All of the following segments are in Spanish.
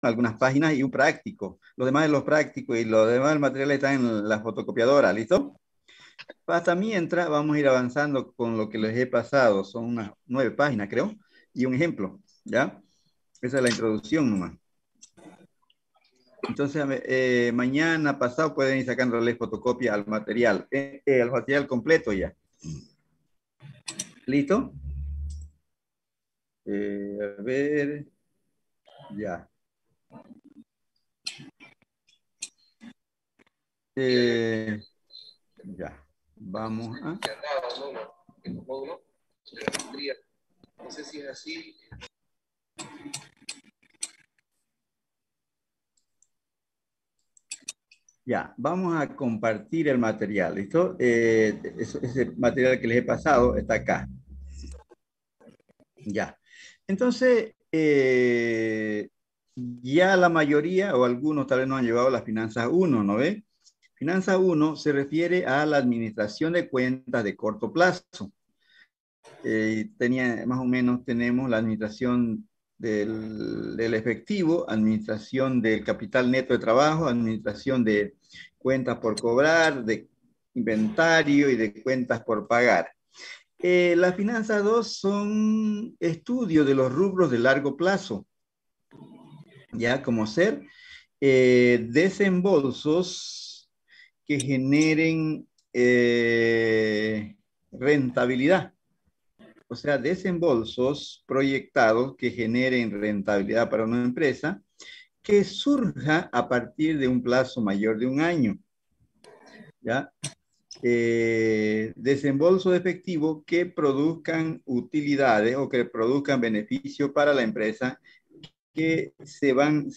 algunas páginas y un práctico. Los demás de los prácticos y los demás del material están en la fotocopiadora, ¿listo? Hasta mientras vamos a ir avanzando con lo que les he pasado. Son unas 9 páginas, creo, y un ejemplo, ¿ya? Esa es la introducción nomás. Entonces, mañana pasado pueden ir sacándole fotocopia al material completo ya. ¿Listo? A ver, ya. Ya, vamos a... No sé si es así. Ya, vamos a compartir el material, ¿listo? Ese material que les he pasado está acá. Ya. Entonces, ya la mayoría o algunos tal vez no han llevado las finanzas 1, ¿no ve? Finanza 1 se refiere a la administración de cuentas de corto plazo. Más o menos tenemos la administración del efectivo, administración del capital neto de trabajo, administración de cuentas por cobrar, de inventario y de cuentas por pagar. Las finanzas 2 son estudios de los rubros de largo plazo, ya como ser desembolsos que generen rentabilidad. O sea, desembolsos proyectados que generen rentabilidad para una empresa que surja a partir de un plazo mayor de un año. ¿Ya? Desembolso de efectivo que produzcan utilidades o que produzcan beneficio para la empresa que se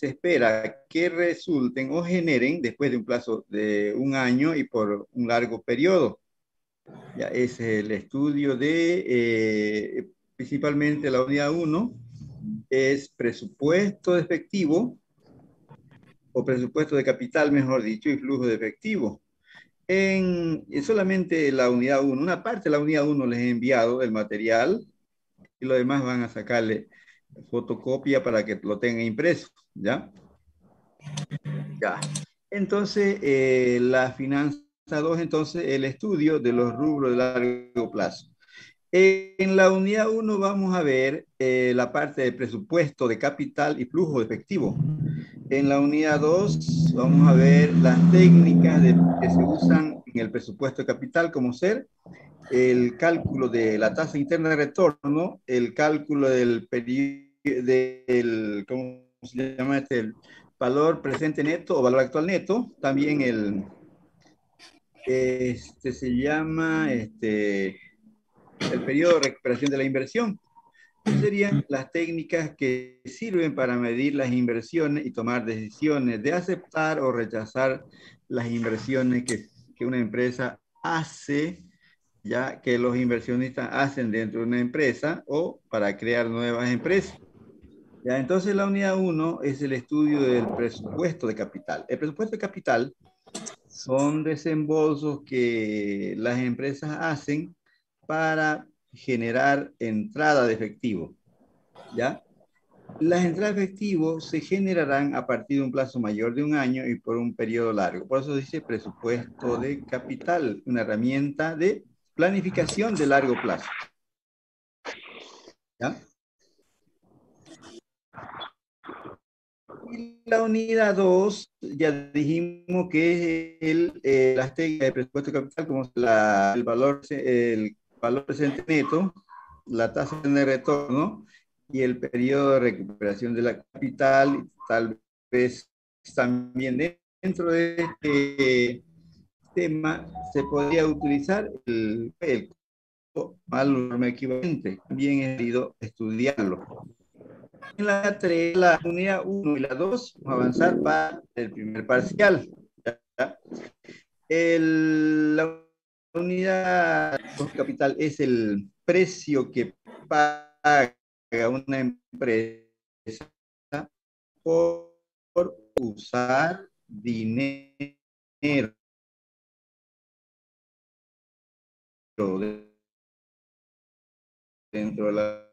espera que resulten o generen después de un plazo de un año y por un largo periodo. Ya, es el estudio de principalmente la unidad 1, es presupuesto de efectivo o presupuesto de capital, mejor dicho, y flujo de efectivo. Solamente la unidad 1, una parte de la unidad 1 les he enviado el material y lo demás van a sacarle fotocopia para que lo tengan impreso, ¿ya? Ya. Entonces, la finanza 2, entonces, el estudio de los rubros de largo plazo. En la unidad 1 vamos a ver la parte de presupuesto de capital y flujo de efectivo. En la unidad 2 vamos a ver las técnicas que se usan en el presupuesto de capital, como ser el cálculo de la tasa interna de retorno, el cálculo ¿cómo se llama este? El valor presente neto o valor actual neto, también se llama el periodo de recuperación de la inversión. Serían las técnicas que sirven para medir las inversiones y tomar decisiones de aceptar o rechazar las inversiones que una empresa hace, ya que los inversionistas hacen dentro de una empresa o para crear nuevas empresas. Ya, entonces la unidad 1 es el estudio del presupuesto de capital. El presupuesto de capital son desembolsos que las empresas hacen para generar entrada de efectivo, ¿ya? Las entradas de efectivo se generarán a partir de un plazo mayor de un año y por un periodo largo. Por eso dice presupuesto de capital, una herramienta de planificación de largo plazo, ¿ya? Y la unidad 2, ya dijimos que es las técnicas de presupuesto de capital, como el valor presente neto, la tasa de retorno y el periodo de recuperación de la capital. Tal vez también dentro de este tema se podría utilizar el valor equivalente. También he querido estudiarlo. En la 3, la unidad 1 y la 2, vamos a avanzar para el primer parcial. ¿Ya? La unidad capital es el precio que paga una empresa por usar dinero dentro de la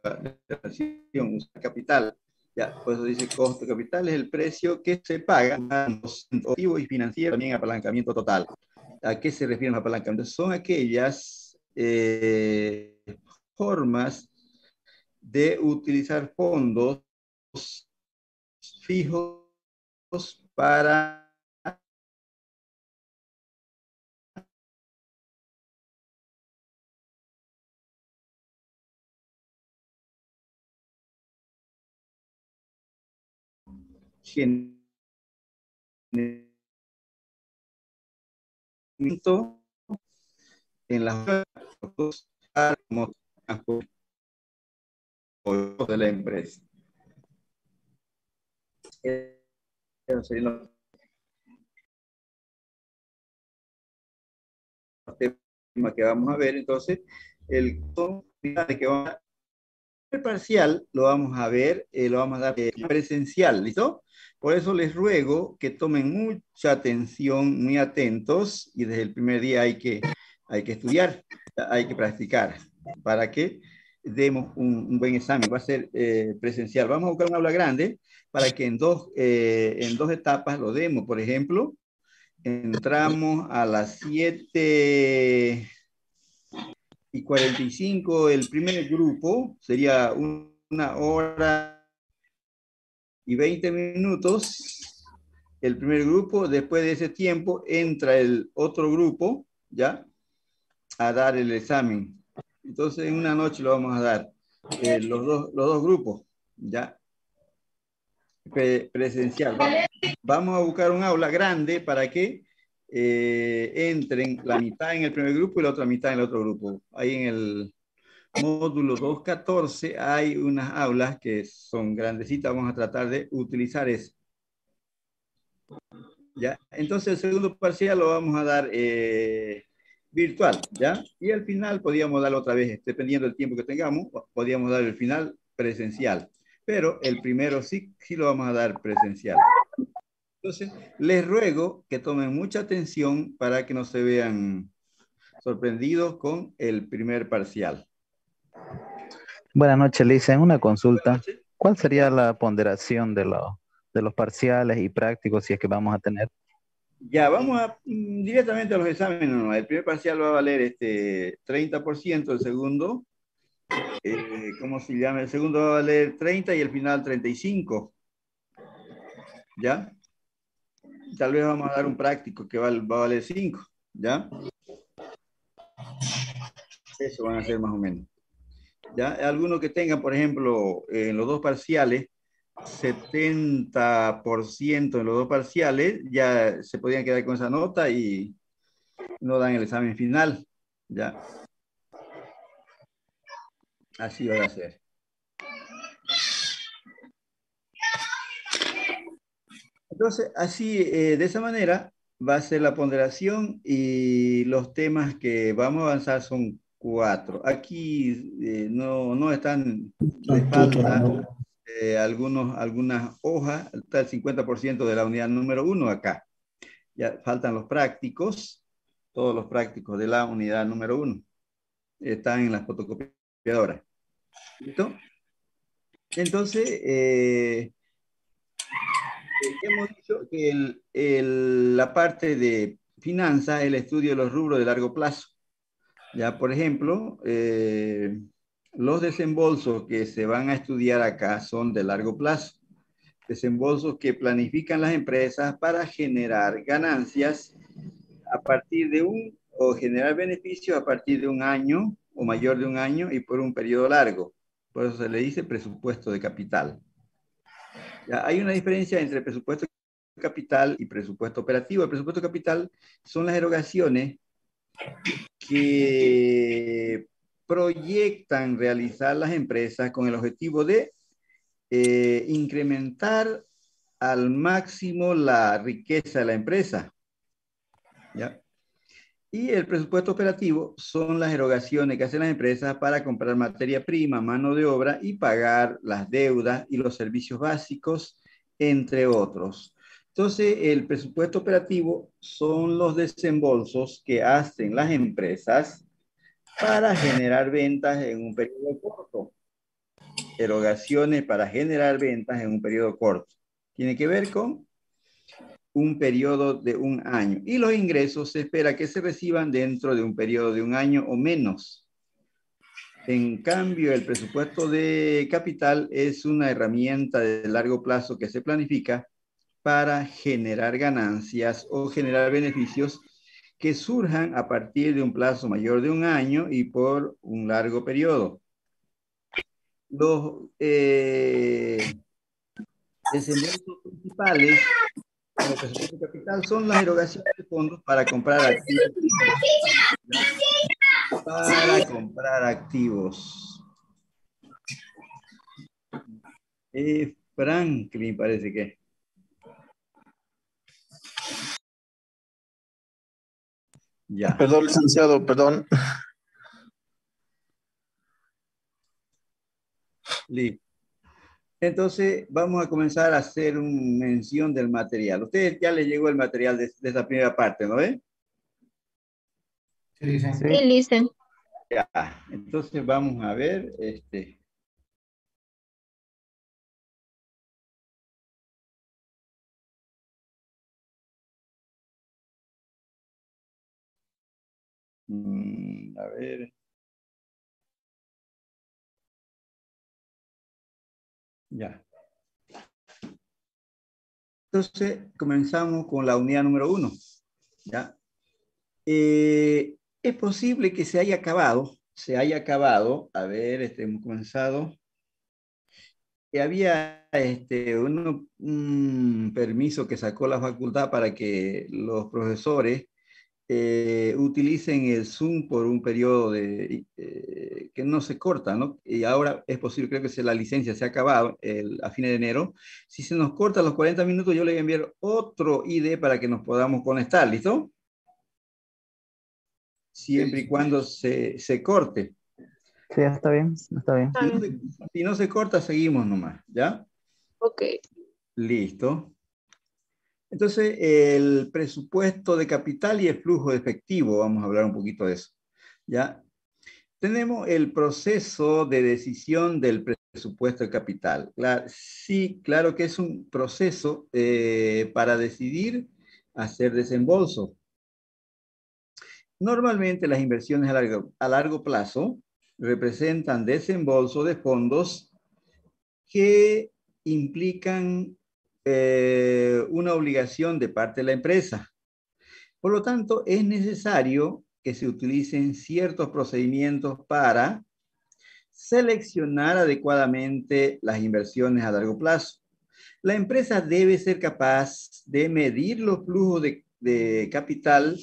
relación, usar capital. Ya, pues dice costo de capital es el precio que se paga a los activos y financieros, también apalancamiento total. ¿A qué se refieren los apalancamientos? Son aquellas formas de utilizar fondos fijos para generar en las de la empresa. Eso serían los temas que vamos a ver. Entonces, el que vamos a el parcial lo vamos a ver, lo vamos a dar presencial, ¿listo? Por eso les ruego que tomen mucha atención, muy atentos, y desde el primer día hay que estudiar, hay que practicar, para que demos un buen examen. Va a ser presencial. Vamos a buscar un aula grande para que en dos etapas lo demos. Por ejemplo, entramos a las 7:45, el primer grupo sería 1 hora y 20 minutos. El primer grupo, después de ese tiempo, entra el otro grupo, ¿ya? A dar el examen. Entonces, en una noche lo vamos a dar. Los dos grupos, ¿ya? Presencial. Vamos a buscar un aula grande para que entren la mitad en el primer grupo y la otra mitad en el otro grupo. Ahí en el módulo 214 hay unas aulas que son grandecitas, vamos a tratar de utilizar eso. ¿Ya? Entonces el segundo parcial lo vamos a dar virtual, ¿ya? Y al final podríamos darlo otra vez, dependiendo del tiempo que tengamos, podríamos dar el final presencial, pero el primero sí lo vamos a dar presencial. Entonces, les ruego que tomen mucha atención para que no se vean sorprendidos con el primer parcial. Buenas noches, Lisa. En una Buenas consulta, noches. ¿cuál sería la ponderación de los parciales y prácticos si es que vamos a tener? Ya, vamos directamente a los exámenes. No, el primer parcial va a valer 30%, el segundo, ¿cómo se llama? El segundo va a valer 30 y el final 35. ¿Ya? Tal vez vamos a dar un práctico que va a valer 5. ¿Ya? Eso van a ser más o menos. ¿Ya? Algunos que tengan, por ejemplo, en los dos parciales, 70% en los dos parciales, ya se podían quedar con esa nota y no dan el examen final. ¿Ya? Así va a ser. Entonces, así, de esa manera, va a ser la ponderación y los temas que vamos a avanzar son 4. Aquí no están, les falta algunas hojas, está el 50% de la unidad número 1 acá. Ya faltan los prácticos, todos los prácticos de la unidad número 1. Están en las fotocopiadoras. ¿Listo? Entonces, hemos dicho que la parte de finanzas es el estudio de los rubros de largo plazo. Ya, por ejemplo, los desembolsos que se van a estudiar acá son de largo plazo. Desembolsos que planifican las empresas para generar ganancias a partir de o generar beneficios a partir de un año o mayor de un año y por un periodo largo. Por eso se le dice presupuesto de capital. Ya, hay una diferencia entre presupuesto capital y presupuesto operativo. El presupuesto capital son las erogaciones que proyectan realizar las empresas con el objetivo de incrementar al máximo la riqueza de la empresa. ¿Ya? Y el presupuesto operativo son las erogaciones que hacen las empresas para comprar materia prima, mano de obra y pagar las deudas y los servicios básicos, entre otros. Entonces, el presupuesto operativo son los desembolsos que hacen las empresas para generar ventas en un periodo corto. erogaciones para generar ventas en un periodo corto. Tiene que ver con un periodo de un año. Y los ingresos se espera que se reciban dentro de un periodo de un año o menos. En cambio, el presupuesto de capital es una herramienta de largo plazo que se planifica para generar ganancias o generar beneficios que surjan a partir de un plazo mayor de un año y por un largo periodo. Los desembolsos principales en el presupuesto de capital son las erogaciones de fondos para comprar activos. Para comprar activos. Franklin parece que. Ya. Perdón, licenciado, perdón. Listo. Entonces, vamos a comenzar a hacer una mención del material. Ustedes ya les llegó el material de esta primera parte, ¿no ven? Sí, dicen. Sí. Sí, listen. Ya. Entonces, vamos a ver. A ver. Ya. Entonces, comenzamos con la unidad número 1. ¿Ya? Es posible que se haya acabado, a ver, hemos comenzado, que había un permiso que sacó la facultad para que los profesores utilicen el Zoom por un periodo que no se corta, ¿no? Y ahora es posible, creo que la licencia se ha acabado a fines de enero. Si se nos corta los 40 minutos, yo le voy a enviar otro ID para que nos podamos conectar, ¿listo? Siempre y cuando se corte. Sí, está bien, está bien. Si no se corta, seguimos nomás, ¿ya? Ok. Listo. Entonces, el presupuesto de capital y el flujo de efectivo, vamos a hablar un poquito de eso, ¿ya? Tenemos el proceso de decisión del presupuesto de capital. Sí, claro que es un proceso para decidir hacer desembolso. Normalmente las inversiones a largo plazo representan desembolso de fondos que implican una obligación de parte de la empresa. Por lo tanto, es necesario que se utilicen ciertos procedimientos para seleccionar adecuadamente las inversiones a largo plazo. La empresa debe ser capaz de medir los flujos de capital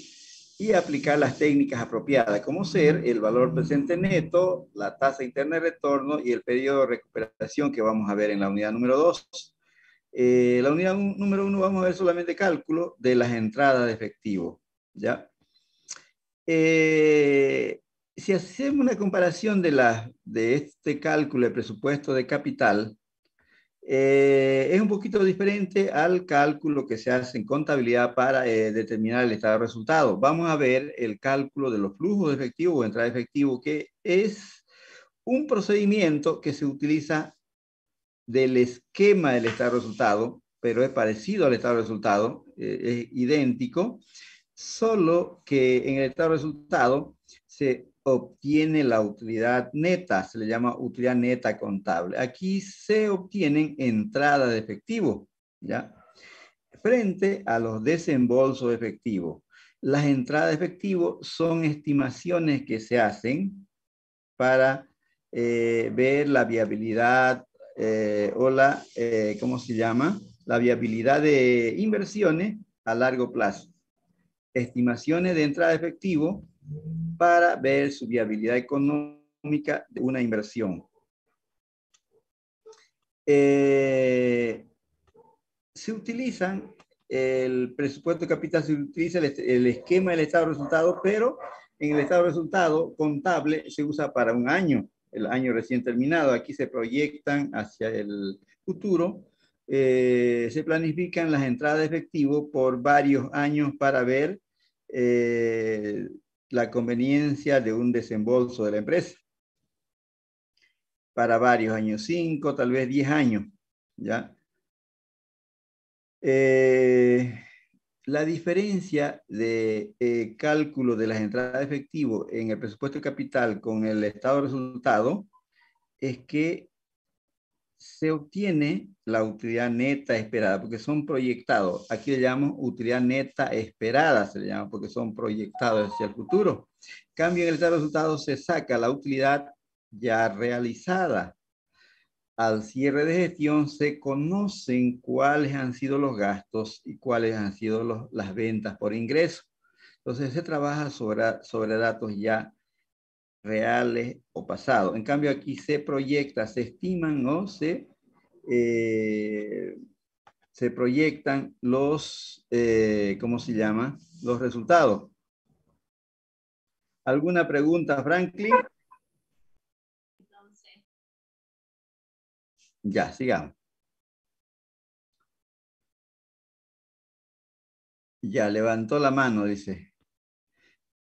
y aplicar las técnicas apropiadas, como ser el valor presente neto, la tasa interna de retorno y el periodo de recuperación que vamos a ver en la unidad número 2. La unidad número 1 vamos a ver solamente cálculo de las entradas de efectivo, ¿ya? Si hacemos una comparación de este cálculo de presupuesto de capital, es un poquito diferente al cálculo que se hace en contabilidad para determinar el estado de resultados. Vamos a ver el cálculo de los flujos de efectivo o entrada de efectivo, que es un procedimiento que se utiliza del esquema del estado de resultado, pero es parecido al estado de resultado, es idéntico, solo que en el estado de resultado se obtiene la utilidad neta, se le llama utilidad neta contable. Aquí se obtienen entradas de efectivo, ¿ya? Frente a los desembolsos de efectivo. Las entradas de efectivo son estimaciones que se hacen para ver la viabilidad o ¿cómo se llama? La viabilidad de inversiones a largo plazo. Estimaciones de entrada de efectivo para ver su viabilidad económica de una inversión. Se utilizan el presupuesto de capital, se utiliza el esquema del estado de resultado, pero en el estado de resultado contable se usa para un año, el año recién terminado. Aquí se proyectan hacia el futuro, se planifican las entradas de efectivo por varios años para ver la conveniencia de un desembolso de la empresa. para varios años, 5, tal vez 10 años, ¿ya? La diferencia de cálculo de las entradas de efectivo en el presupuesto de capital con el estado de resultado es que se obtiene la utilidad neta esperada, porque son proyectados. Aquí le llamamos utilidad neta esperada, se le llama porque son proyectados hacia el futuro. En cambio, en el estado de resultados se saca la utilidad ya realizada. Al cierre de gestión se conocen cuáles han sido los gastos y cuáles han sido las ventas por ingreso. Entonces se trabaja sobre datos ya reales o pasados. En cambio aquí se proyecta, se estiman o se proyectan los, ¿cómo se llama? Los resultados. ¿Alguna pregunta, Franklin? Ya, sigamos. Ya, levantó la mano, dice.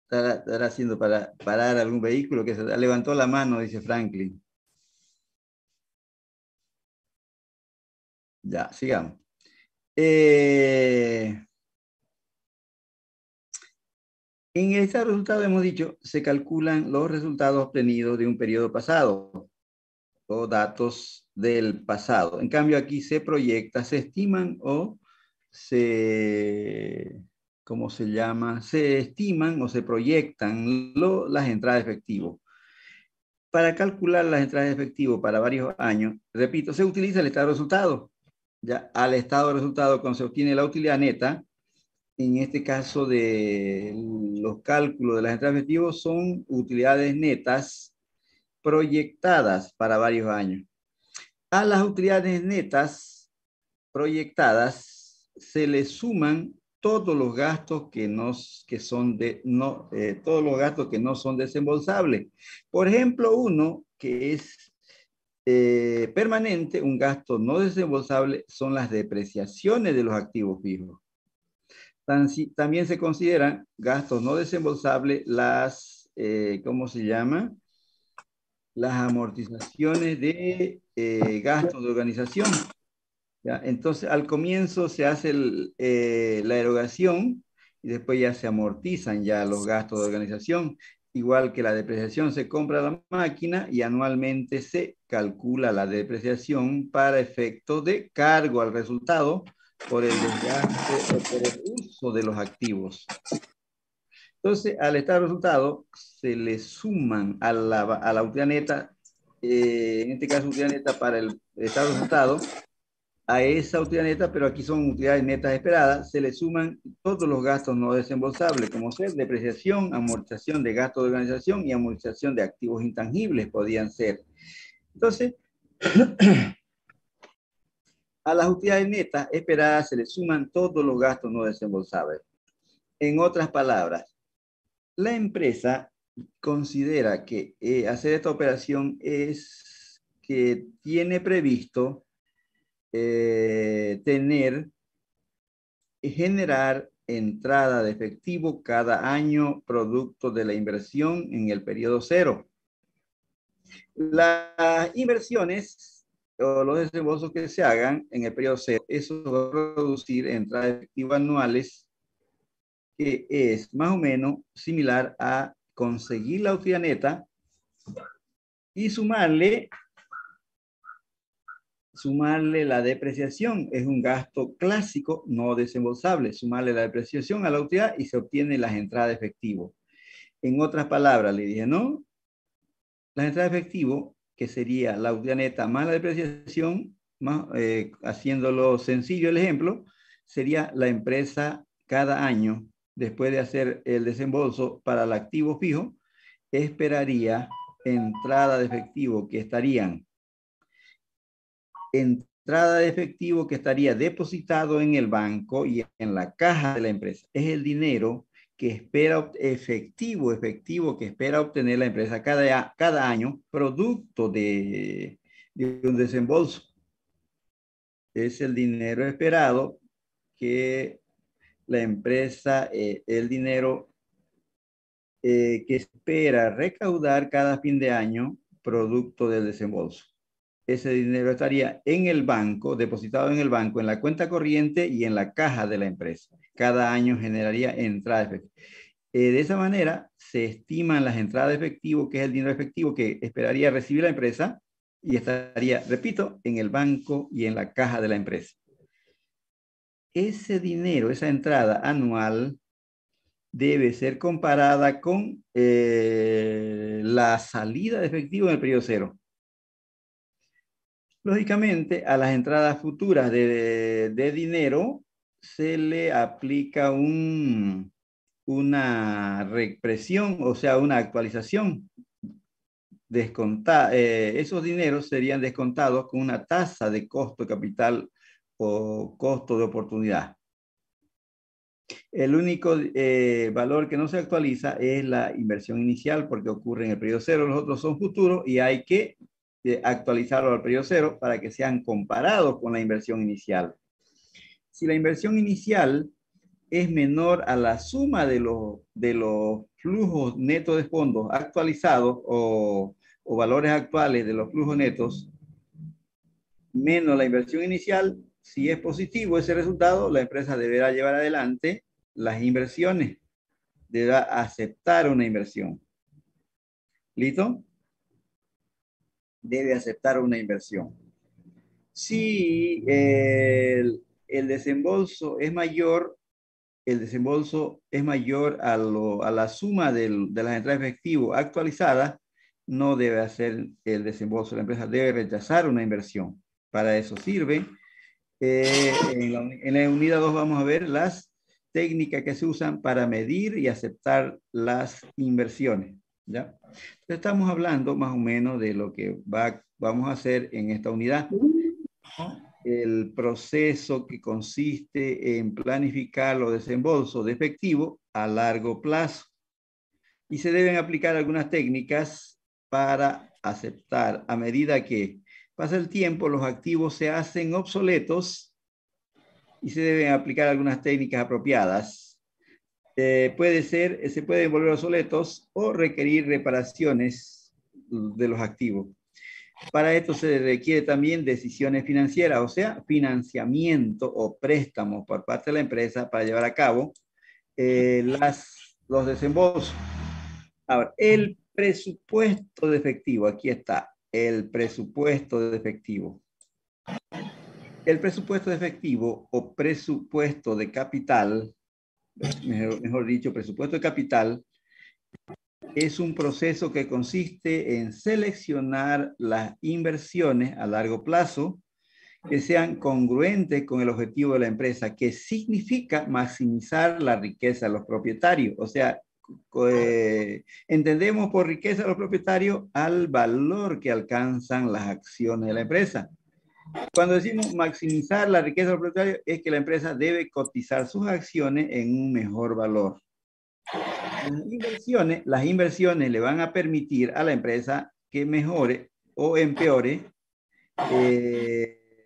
Estará haciendo para parar algún vehículo que se levantó la mano, dice Franklin. Ya, sigamos. En este resultado hemos dicho, se calculan los resultados obtenidos de un periodo pasado o datos del pasado. En cambio aquí se proyecta, se estiman o ¿cómo se llama? Se estiman o se proyectan las entradas de efectivo. Para calcular las entradas de efectivo para varios años, repito, se utiliza el estado de resultado. Ya al estado de resultado, cuando se obtiene la utilidad neta, en este caso de los cálculos de las entradas de efectivo son utilidades netas proyectadas para varios años. A las utilidades netas proyectadas se le suman todos los gastos todos los gastos que no son desembolsables. Por ejemplo, uno que es permanente, un gasto no desembolsable, son las depreciaciones de los activos fijos. También se consideran gastos no desembolsables ¿cómo se llama? Las amortizaciones de gastos de organización. ¿Ya? Entonces, al comienzo se hace la erogación y después ya se amortizan ya los gastos de organización. Igual que la depreciación, se compra la máquina y anualmente se calcula la depreciación para efecto de cargo al resultado por el desgaste o por el uso de los activos. Entonces, al estado de resultado, se le suman a la utilidad neta, en este caso utilidad neta para el estado de resultado, a esa utilidad neta, pero aquí son utilidades netas esperadas, se le suman todos los gastos no desembolsables, como ser depreciación, amortización de gastos de organización y amortización de activos intangibles podían ser. Entonces, a las utilidades netas esperadas se le suman todos los gastos no desembolsables. En otras palabras, la empresa considera que hacer esta operación es que tiene previsto generar entrada de efectivo cada año producto de la inversión en el periodo cero. Las inversiones o los desembolsos que se hagan en el periodo cero, eso va a producir entradas de efectivo anuales que es más o menos similar a conseguir la utilidad neta y sumarle la depreciación. Es un gasto clásico no desembolsable. Sumarle la depreciación a la utilidad y se obtienen las entradas de efectivo. En otras palabras, le dije, ¿no? Las entradas de efectivo, que sería la utilidad neta más la depreciación, más, haciéndolo sencillo el ejemplo, sería la empresa cada año, después de hacer el desembolso para el activo fijo, esperaría entrada de efectivo que estarían entrada de efectivo que estaría depositado en el banco y en la caja de la empresa. Es el dinero que espera efectivo que espera obtener la empresa cada año, producto de un desembolso. Es el dinero esperado que la empresa, el dinero que espera recaudar cada fin de año, producto del desembolso. Ese dinero estaría en el banco, depositado en el banco, en la cuenta corriente y en la caja de la empresa. Cada año generaría entradas efectivas. De esa manera se estiman las entradas de efectivo, que es el dinero efectivo que esperaría recibir la empresa, y estaría, repito, en el banco y en la caja de la empresa. Ese dinero, esa entrada anual, debe ser comparada con la salida de efectivo en el periodo cero. Lógicamente, a las entradas futuras de dinero se le aplica una represión, o sea, una actualización. Esos dineros serían descontados con una tasa de costo de capital o costo de oportunidad. El único valor que no se actualiza es la inversión inicial porque ocurre en el periodo cero, los otros son futuros y hay que actualizarlo al periodo cero para que sean comparados con la inversión inicial. Si la inversión inicial es menor a la suma de los flujos netos de fondos actualizados o valores actuales de los flujos netos, menos la inversión inicial, si es positivo ese resultado, la empresa deberá llevar adelante las inversiones, deberá aceptar una inversión. ¿Listo? Debe aceptar una inversión. Si el desembolso es mayor, a la suma de las entradas de efectivo actualizadas, no debe hacer el desembolso. La empresa debe rechazar una inversión. Para eso sirve. En la unidad 2 vamos a ver las técnicas que se usan para medir y aceptar las inversiones. ¿Ya? Estamos hablando más o menos de lo que vamos a hacer en esta unidad. El proceso que consiste en planificar los desembolsos de efectivo a largo plazo. Y se deben aplicar algunas técnicas para aceptar a medida que pasa el tiempo, los activos se hacen obsoletos y se deben aplicar algunas técnicas apropiadas. Se pueden volver obsoletos o requerir reparaciones de los activos. Para esto se requiere también decisiones financieras, o sea, financiamiento o préstamos por parte de la empresa para llevar a cabo los desembolsos. Ahora, el presupuesto de efectivo, aquí está, el presupuesto de efectivo. El presupuesto de efectivo o presupuesto de capital, mejor dicho, presupuesto de capital, es un proceso que consiste en seleccionar las inversiones a largo plazo que sean congruentes con el objetivo de la empresa, que significa maximizar la riqueza de los propietarios. O sea, entendemos por riqueza de los propietarios al valor que alcanzan las acciones de la empresa. Cuando decimos maximizar la riqueza de los propietarios, es que la empresa debe cotizar sus acciones en un mejor valor. Las inversiones le van a permitir a la empresa que mejore o empeore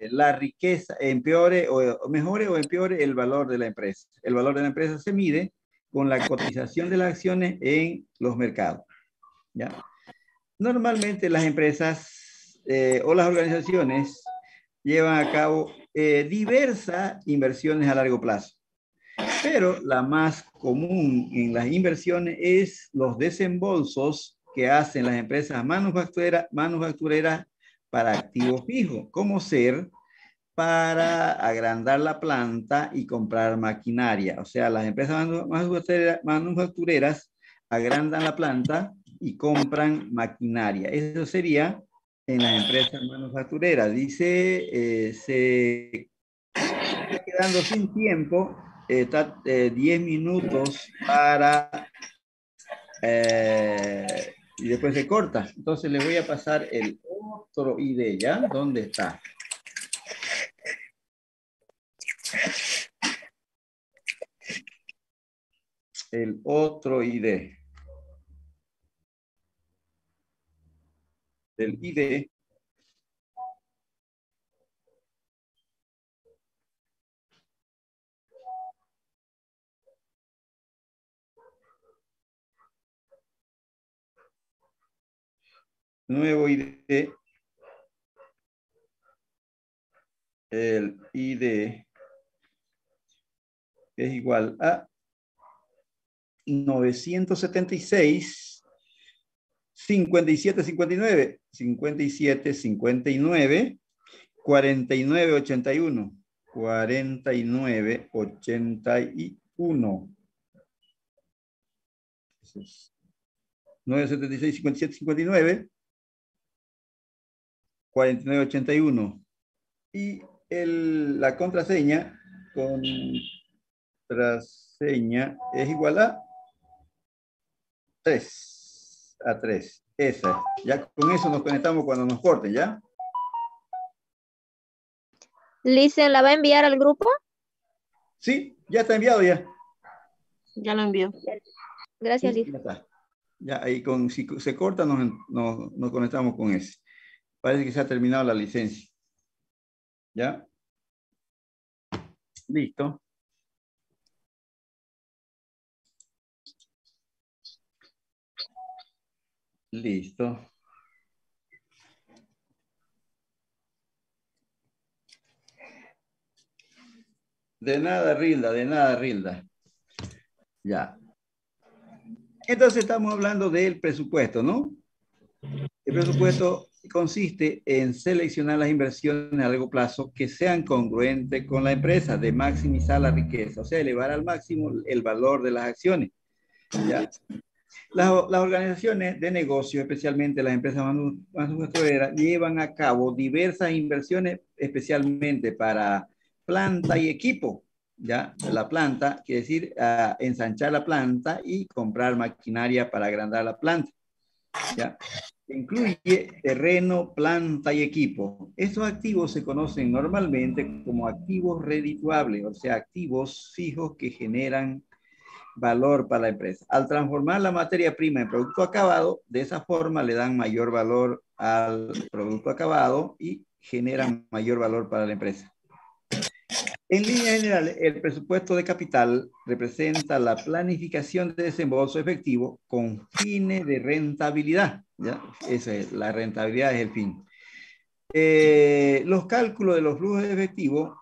la riqueza, mejore o empeore el valor de la empresa. El valor de la empresa se mide con la cotización de las acciones en los mercados. ¿Ya? Normalmente las empresas o las organizaciones llevan a cabo diversas inversiones a largo plazo. Pero la más común en las inversiones es los desembolsos que hacen las empresas manufactureras para activos fijos, como ser para agrandar la planta y comprar maquinaria. O sea, las empresas manufactureras agrandan la planta y compran maquinaria. Eso sería en las empresas manufactureras. Dice, se está quedando sin tiempo. Está 10 minutos para y después se corta. Entonces le voy a pasar el otro ID, ¿ya? ¿Dónde está? El otro ID. El ID. nuevo ID, el ID es igual a 976, 57, 59, 57, 59, 49, 81, 49, 81. 976, 57, 59, 49, 81. Y la contraseña es igual a 3. A 3. Esa. Ya con eso nos conectamos cuando nos corten, ¿ya? Listen, ¿la va a enviar al grupo? Sí, ya está enviado ya. Ya lo envió. Gracias, Sí, Liz. ya está. Ya ahí si se corta nos conectamos con ese. Parece que se ha terminado la licencia. ¿Ya? Listo. Listo. De nada, Rilda, de nada, Rilda. Ya. Entonces estamos hablando del presupuesto, ¿no? El presupuesto consiste en seleccionar las inversiones a largo plazo que sean congruentes con la empresa, de maximizar la riqueza, o sea, elevar al máximo el valor de las acciones. ¿Ya? Las organizaciones de negocio, especialmente las empresas manufactureras, llevan a cabo diversas inversiones, especialmente para planta y equipo. ¿Ya? La planta, quiere decir ensanchar la planta y comprar maquinaria para agrandar la planta. ¿Ya? Incluye terreno, planta y equipo. Estos activos se conocen normalmente como activos redituables, o sea, activos fijos que generan valor para la empresa. Al transformar la materia prima en producto acabado, de esa forma le dan mayor valor al producto acabado y generan mayor valor para la empresa. En líneas generales, el presupuesto de capital representa la planificación de desembolso efectivo con fines de rentabilidad. ¿Ya? La rentabilidad es el fin. Los cálculos de los flujos de efectivo,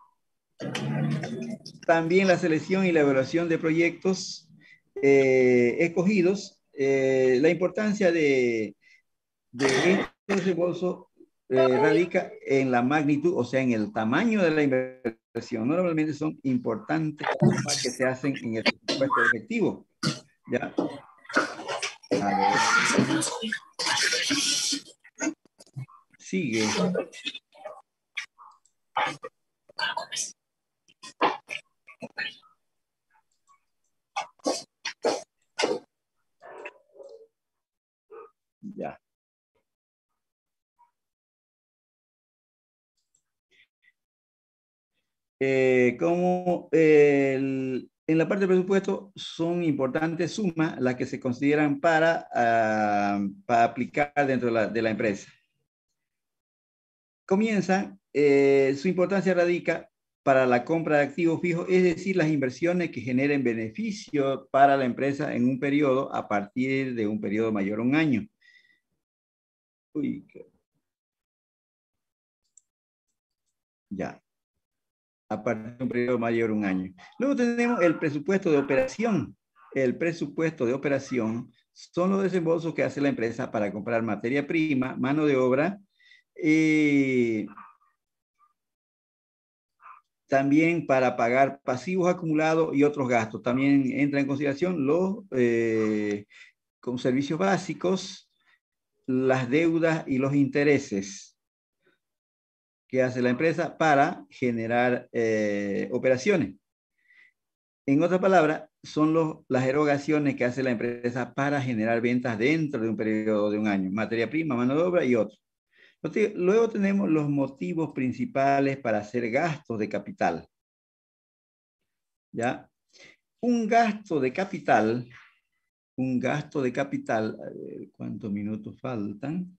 también la selección y la evaluación de proyectos escogidos, la importancia de este desembolso radica en la magnitud, o sea, en el tamaño de la inversión. Normalmente son importantes sumas que se hacen en el presupuesto efectivo. ¿Ya? A ver. Sigue. Ya. En la parte del presupuesto son importantes sumas las que se consideran para aplicar dentro de la empresa. Comienza, su importancia radica para la compra de activos fijos, es decir, las inversiones que generen beneficio para la empresa en un periodo a partir de un periodo mayor a un año. Uy, ya. A partir de un periodo mayor a un año. Luego tenemos el presupuesto de operación. El presupuesto de operación son los desembolsos que hace la empresa para comprar materia prima, mano de obra, también para pagar pasivos acumulados y otros gastos. También entra en consideración los con servicios básicos, las deudas y los intereses que hace la empresa para generar operaciones. En otras palabras, son las erogaciones que hace la empresa para generar ventas dentro de un periodo de un año. Materia prima, mano de obra y otros. Luego tenemos los motivos principales para hacer gastos de capital. ¿Ya? Un gasto de capital, a ver, ¿cuántos minutos faltan?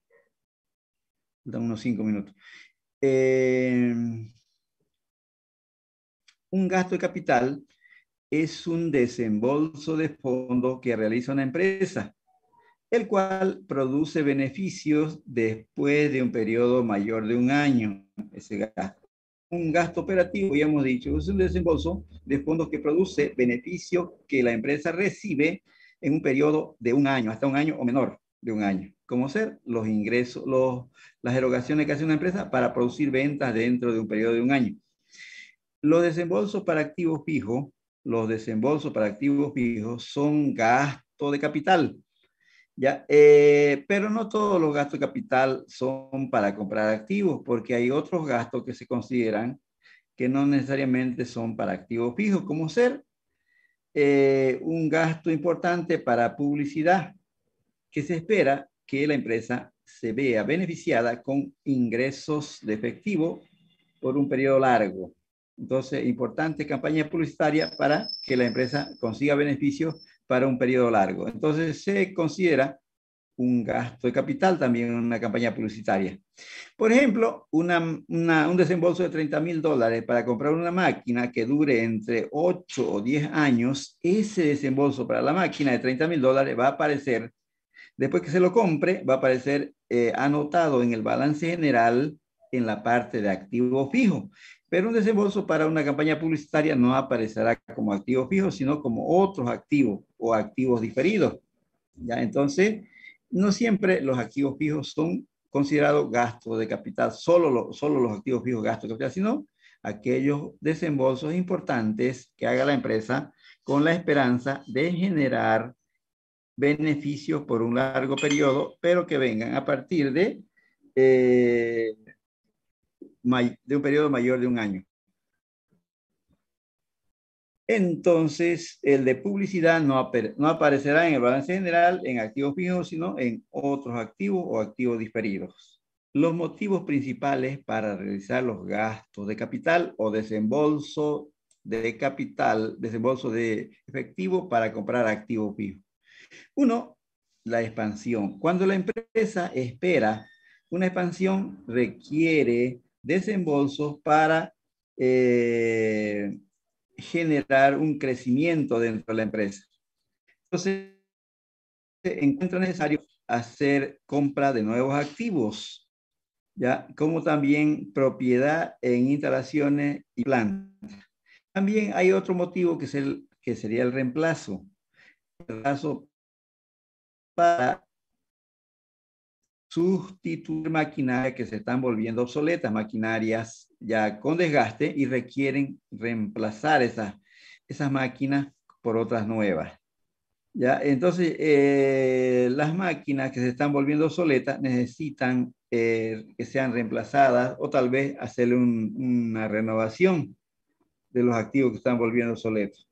Faltan unos 5 minutos. Un gasto de capital es un desembolso de fondos que realiza una empresa el cual produce beneficios después de un periodo mayor de un año. Ese gasto. Un gasto operativo, ya hemos dicho, es un desembolso de fondos que produce beneficio que la empresa recibe en un periodo de un año, hasta un año o menor de un año. Como ser los ingresos, las erogaciones que hace una empresa para producir ventas dentro de un periodo de un año. Los desembolsos para activos fijos, son gasto de capital. ¿Ya? Pero no todos los gastos de capital son para comprar activos, porque hay otros gastos que se consideran que no necesariamente son para activos fijos, como ser un gasto importante para publicidad, que se espera que la empresa se vea beneficiada con ingresos de efectivo por un periodo largo. Entonces, importante campaña publicitaria para que la empresa consiga beneficios para un periodo largo. Entonces, se considera un gasto de capital también en una campaña publicitaria. Por ejemplo, un desembolso de $30,000 para comprar una máquina que dure entre 8 o 10 años, ese desembolso para la máquina de $30,000 va a aparecer, después que se lo compre, va a aparecer anotado en el balance general en la parte de activo fijo. Pero un desembolso para una campaña publicitaria no aparecerá como activo fijo, sino como otros activos o activos diferidos. ¿Ya? Entonces, no siempre los activos fijos son considerados gastos de capital, solo los activos fijos gastos de capital, sino aquellos desembolsos importantes que haga la empresa con la esperanza de generar beneficios por un largo periodo, pero que vengan a partir de un periodo mayor de un año. Entonces, el de publicidad no aparecerá en el balance general en activos fijos, sino en otros activos o activos diferidos. Los motivos principales para realizar los gastos de capital o desembolso de capital, desembolso de efectivo para comprar activos fijos. Uno, la expansión. Cuando la empresa espera una expansión, requiere desembolsos para generar un crecimiento dentro de la empresa. Entonces, se encuentra necesario hacer compra de nuevos activos, ¿ya? Como también propiedad en instalaciones y plantas. También hay otro motivo que sería el reemplazo. El reemplazo para sustituir maquinaria que se están volviendo obsoletas, maquinarias ya con desgaste y requieren reemplazar esas máquinas por otras nuevas. ¿Ya? Entonces, las máquinas que se están volviendo obsoletas necesitan que sean reemplazadas o tal vez hacerle una renovación de los activos que están volviendo obsoletos.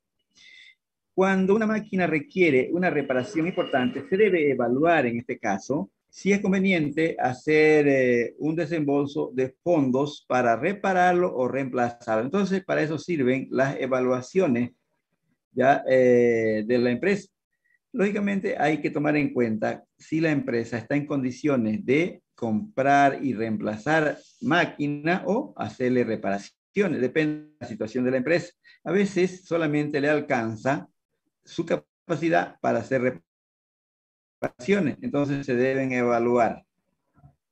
Cuando una máquina requiere una reparación importante, se debe evaluar en este caso si es conveniente hacer un desembolso de fondos para repararlo o reemplazarlo. Entonces, para eso sirven las evaluaciones ya, de la empresa. Lógicamente, hay que tomar en cuenta si la empresa está en condiciones de comprar y reemplazar máquina o hacerle reparaciones. Depende de la situación de la empresa. A veces solamente le alcanza su capacidad para hacer reparaciones. Entonces se deben evaluar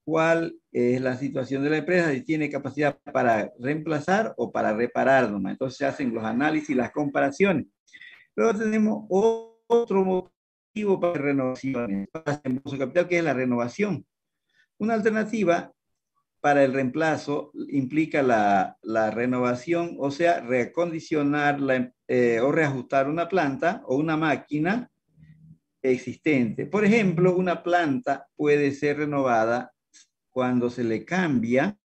cuál es la situación de la empresa, si tiene capacidad para reemplazar o para reparar nomás. Entonces se hacen los análisis y las comparaciones. Luego tenemos otro motivo para renovaciones, para desembolso de capital, que es la renovación. Una alternativa para el reemplazo implica la renovación, o sea, reacondicionar o reajustar una planta o una máquina existente. Por ejemplo, una planta puede ser renovada cuando se le cambia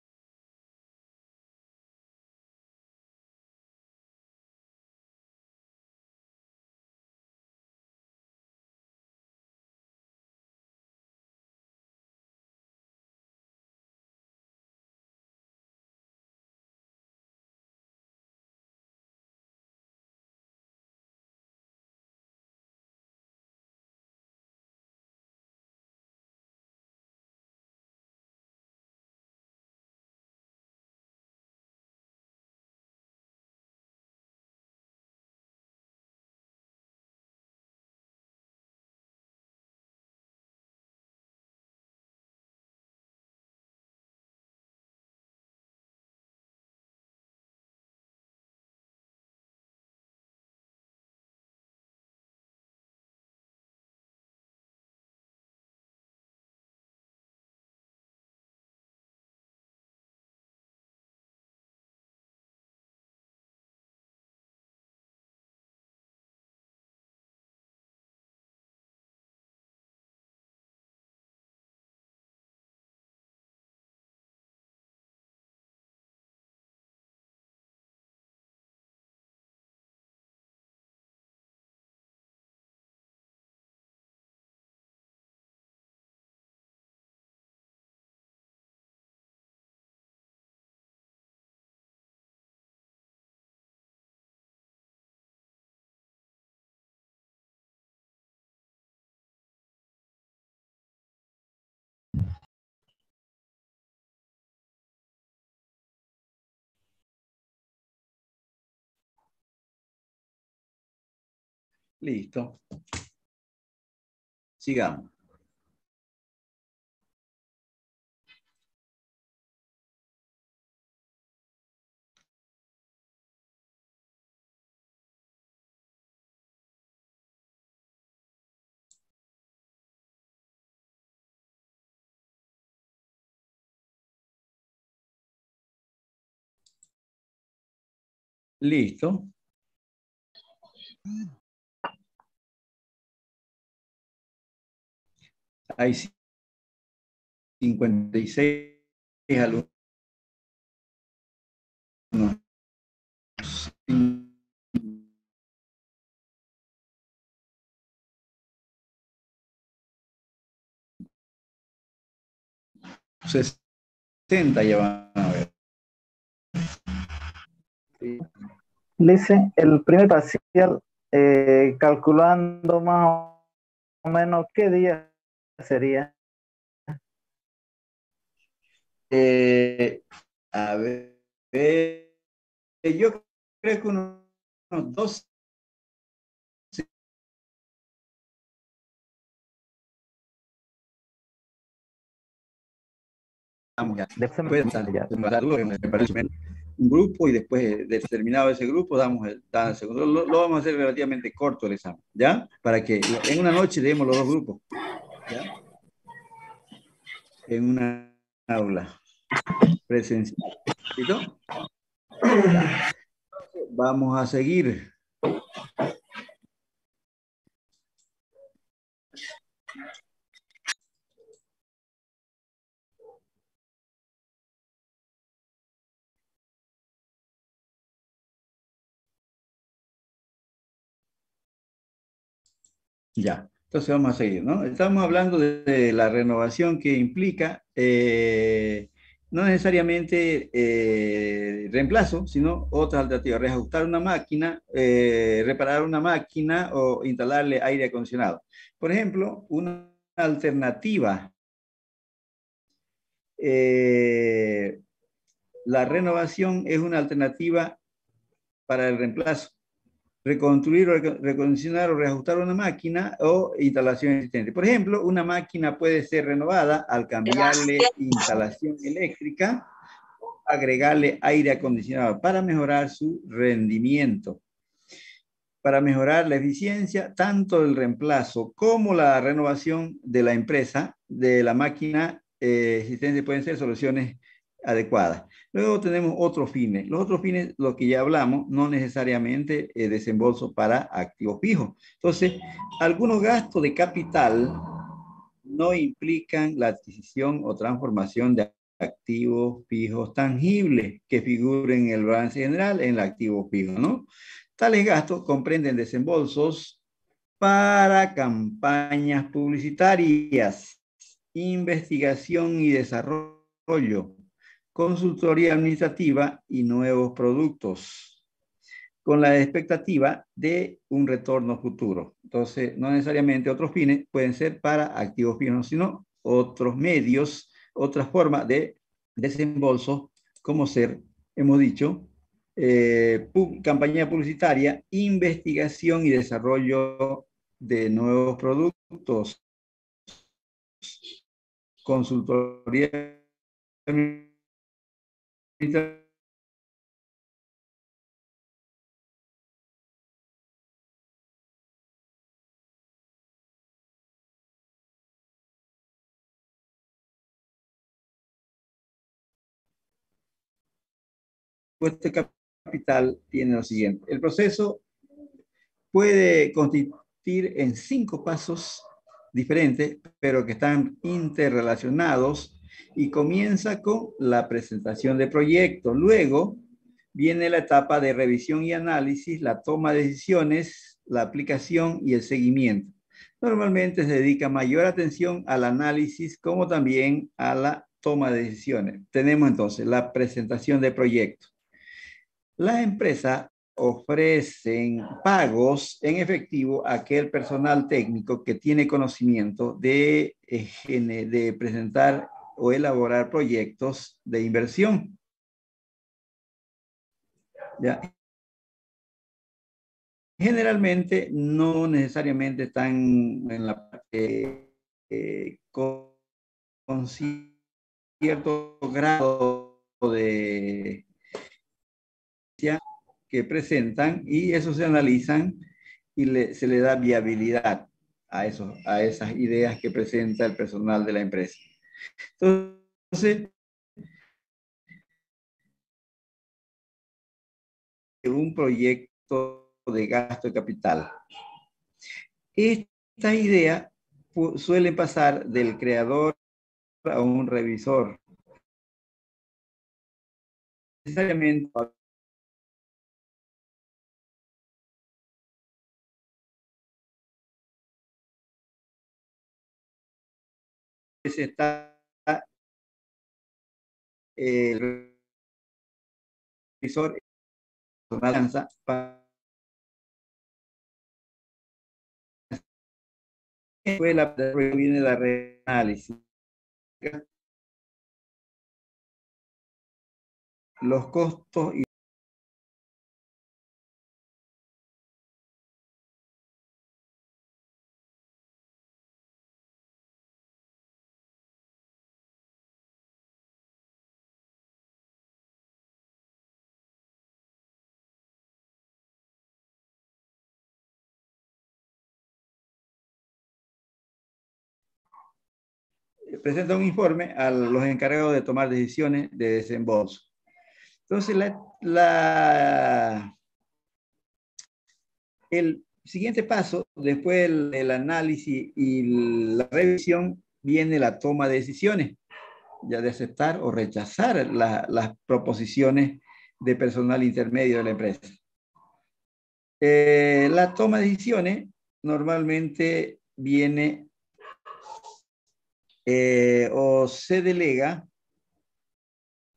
Listo. Sigamos. Listo. Hay 56 alumnos. 60 ya van a ver. Dice, el primer parcial, calculando más o menos qué día sería. A ver, yo creo que unos 12. Un grupo y después de terminado ese grupo damos el segundo. Lo vamos a hacer relativamente corto el examen, ¿ya? Para que en una noche demos los dos grupos, ¿ya? En una aula presencial. ¿Listo? Ya. Vamos a seguir. Ya, entonces vamos a seguir, ¿no? Estamos hablando de la renovación que implica no necesariamente reemplazo, sino otra alternativa, reajustar una máquina, reparar una máquina o instalarle aire acondicionado. Por ejemplo, una alternativa, la renovación es una alternativa para el reemplazo. Reconstruir, recondicionar o reajustar una máquina o instalación existente. Por ejemplo, una máquina puede ser renovada al cambiarle instalación eléctrica, agregarle aire acondicionado para mejorar su rendimiento. Para mejorar la eficiencia, tanto el reemplazo como la renovación de la empresa, de la máquina existente, pueden ser soluciones adecuadas. Luego tenemos otros fines. Los otros fines, los que ya hablamos, no necesariamente desembolso para activos fijos. Entonces, algunos gastos de capital no implican la adquisición o transformación de activos fijos tangibles que figuren en el balance general en el activo fijo, ¿no? Tales gastos comprenden desembolsos para campañas publicitarias, investigación y desarrollo, consultoría administrativa y nuevos productos, con la expectativa de un retorno futuro. Entonces, no necesariamente otros fines pueden ser para activos fijos, sino otros medios, otras formas de desembolso, como ser, hemos dicho, campaña publicitaria, investigación y desarrollo de nuevos productos, consultoría este capital tiene lo siguiente. El proceso puede consistir en 5 pasos diferentes, pero que están interrelacionados y comienza con la presentación de proyectos. Luego viene la etapa de revisión y análisis, la toma de decisiones, la aplicación y el seguimiento. Normalmente se dedica mayor atención al análisis como también a la toma de decisiones. Tenemos entonces la presentación de proyectos. Las empresas ofrecen pagos en efectivo a aquel personal técnico que tiene conocimiento de presentar o elaborar proyectos de inversión. ¿Ya? generalmente no necesariamente están en la parte con cierto grado de que presentan y eso se analizan y se le da viabilidad a esas ideas que presenta el personal de la empresa. Entonces, un proyecto de gasto de capital. Estas ideas suelen pasar del creador a un revisor. Necesariamente se está el revisor una lanza para después viene la reanálisis. Los costos y presenta un informe a los encargados de tomar decisiones de desembolso. Entonces, el siguiente paso, después del análisis y la revisión, viene la toma de decisiones, ya de aceptar o rechazar las proposiciones de personal intermedio de la empresa. La toma de decisiones normalmente viene o se delega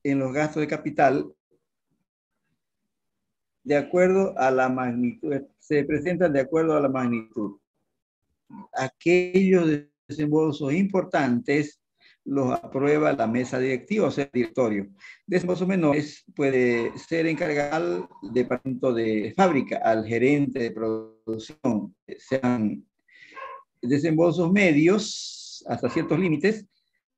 en los gastos de capital de acuerdo a la magnitud, se presentan de acuerdo a la magnitud. Aquellos desembolsos importantes los aprueba la mesa directiva, o sea, el directorio. Desembolsos menores puede ser encargado al departamento de fábrica, al gerente de producción, sean desembolsos medios hasta ciertos límites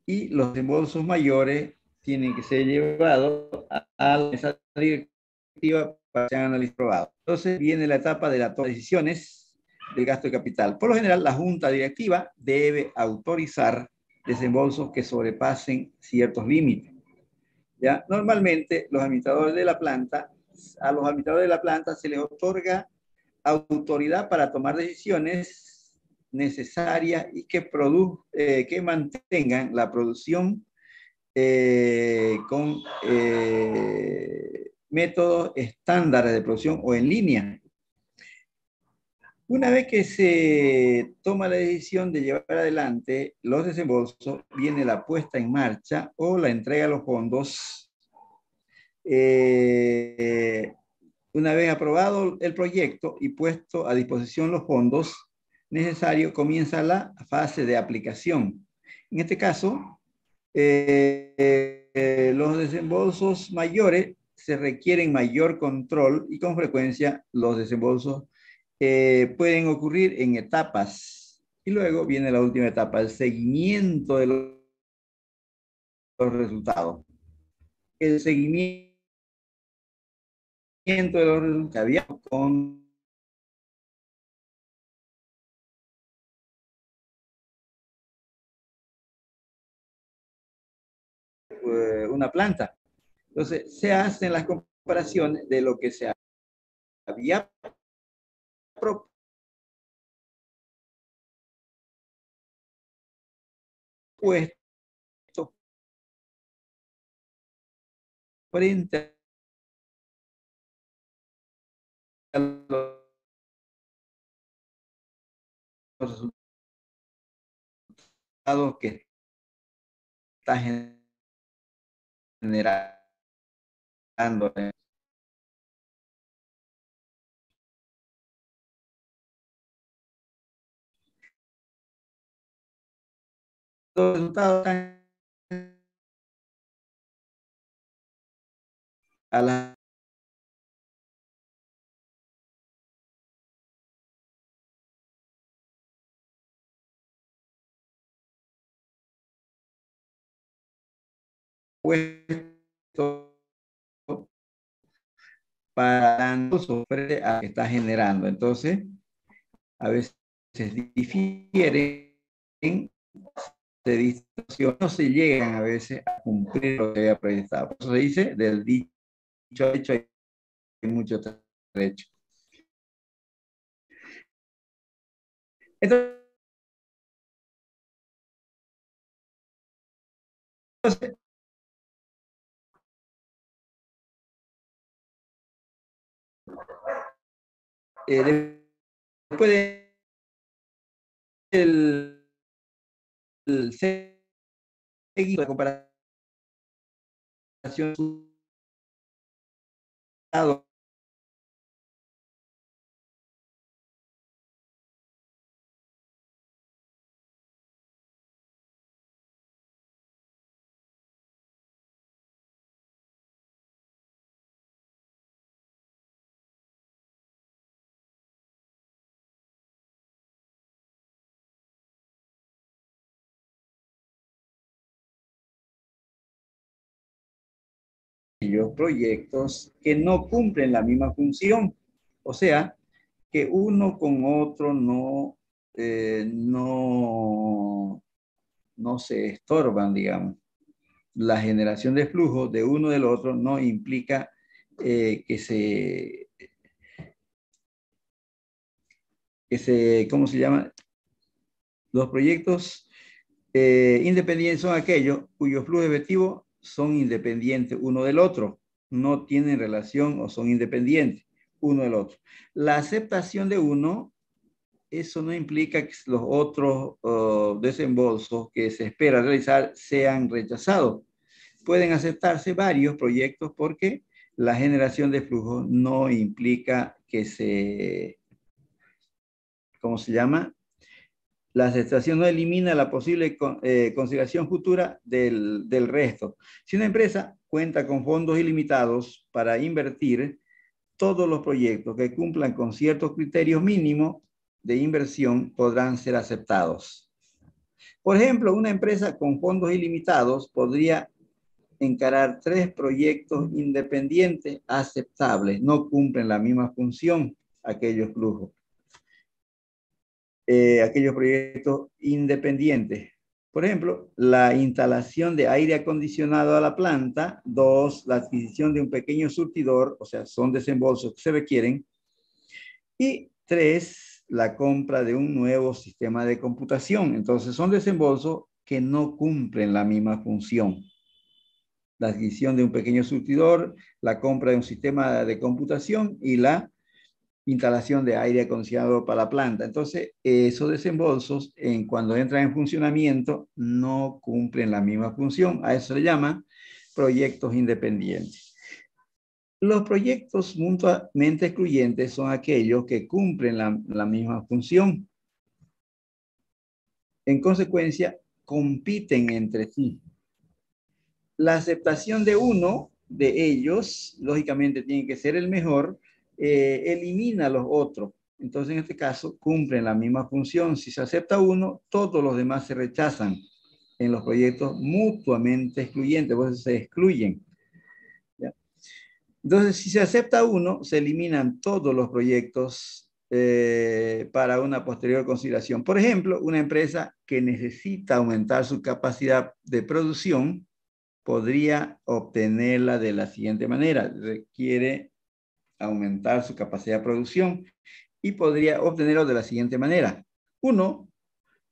y los desembolsos mayores tienen que ser llevados a la mesa directiva para ser analizados y probados. Entonces viene la etapa de la toma de decisiones del gasto de capital. Por lo general, la junta directiva debe autorizar desembolsos que sobrepasen ciertos límites. ¿Ya? Normalmente, los administradores de la planta, a los administradores de la planta se les otorga autoridad para tomar decisiones necesarias y que mantengan la producción con métodos estándares de producción o en línea. Una vez que se toma la decisión de llevar adelante los desembolsos, viene la puesta en marcha o la entrega de los fondos. Una vez aprobado el proyecto y puesto a disposición los fondos necesarios, comienza la fase de aplicación. En este caso, los desembolsos mayores se requieren mayor control y con frecuencia los desembolsos pueden ocurrir en etapas. Y luego viene la última etapa, el seguimiento de los resultados. El seguimiento de los resultados que había con una planta. Entonces, se hacen las comparaciones de lo que se había propuesto frente a los resultados que está generando. Los resultados a la puesto para frente a que está generando. Entonces, a veces difieren, se distorsionan, no se llegan a veces a cumplir lo que había proyectado. Por eso se dice, del dicho hecho hay mucho trecho. Entonces, después del seguir la comparación proyectos que no cumplen la misma función, o sea, que uno con otro no se estorban, digamos. La generación de flujo de uno del otro no implica ¿cómo se llama? Los proyectos independientes son aquellos cuyos flujos efectivos son independientes uno del otro, no tienen relación o son independientes uno del otro. La aceptación de uno, eso no implica que los otros desembolsos que se espera realizar sean rechazados. Pueden aceptarse varios proyectos porque la generación de flujo no implica que ¿cómo se llama? La aceptación no elimina la posible consideración futura del resto. Si una empresa cuenta con fondos ilimitados para invertir, todos los proyectos que cumplan con ciertos criterios mínimos de inversión podrán ser aceptados. Por ejemplo, una empresa con fondos ilimitados podría encarar 3 proyectos independientes aceptables. No cumplen la misma función aquellos flujos. Aquellos proyectos independientes. Por ejemplo, la instalación de aire acondicionado a la planta. 2, la adquisición de un pequeño surtidor, o sea, son desembolsos que se requieren. Y 3, la compra de un nuevo sistema de computación. Entonces, son desembolsos que no cumplen la misma función. La adquisición de un pequeño surtidor, la compra de un sistema de computación y la instalación de aire acondicionado para la planta. Entonces, esos desembolsos, cuando entran en funcionamiento, no cumplen la misma función. A eso se le llama proyectos independientes. Los proyectos mutuamente excluyentes son aquellos que cumplen la misma función. En consecuencia, compiten entre sí. La aceptación de uno de ellos, lógicamente, tiene que ser el mejor, elimina a los otros. Entonces, en este caso, cumplen la misma función. Si se acepta uno, todos los demás se rechazan en los proyectos mutuamente excluyentes, por eso se excluyen. ¿Ya? Entonces, si se acepta uno, se eliminan todos los proyectos para una posterior consideración. Por ejemplo, una empresa que necesita aumentar su capacidad de producción podría obtenerla de la siguiente manera. Requiere aumentar su capacidad de producción y podría obtenerlo de la siguiente manera. 1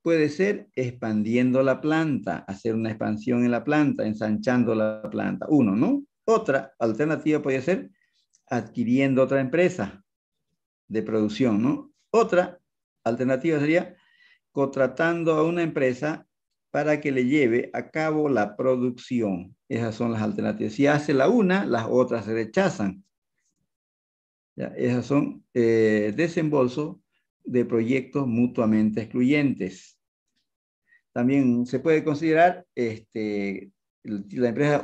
puede ser expandiendo la planta, hacer una expansión en la planta, ensanchando la planta. 1, ¿no? Otra alternativa puede ser adquiriendo otra empresa de producción, ¿no? Otra alternativa sería contratando a una empresa para que le lleve a cabo la producción. Esas son las alternativas. Si hace la una, las otras se rechazan. ¿Ya? Esas son desembolsos de proyectos mutuamente excluyentes. También se puede considerar,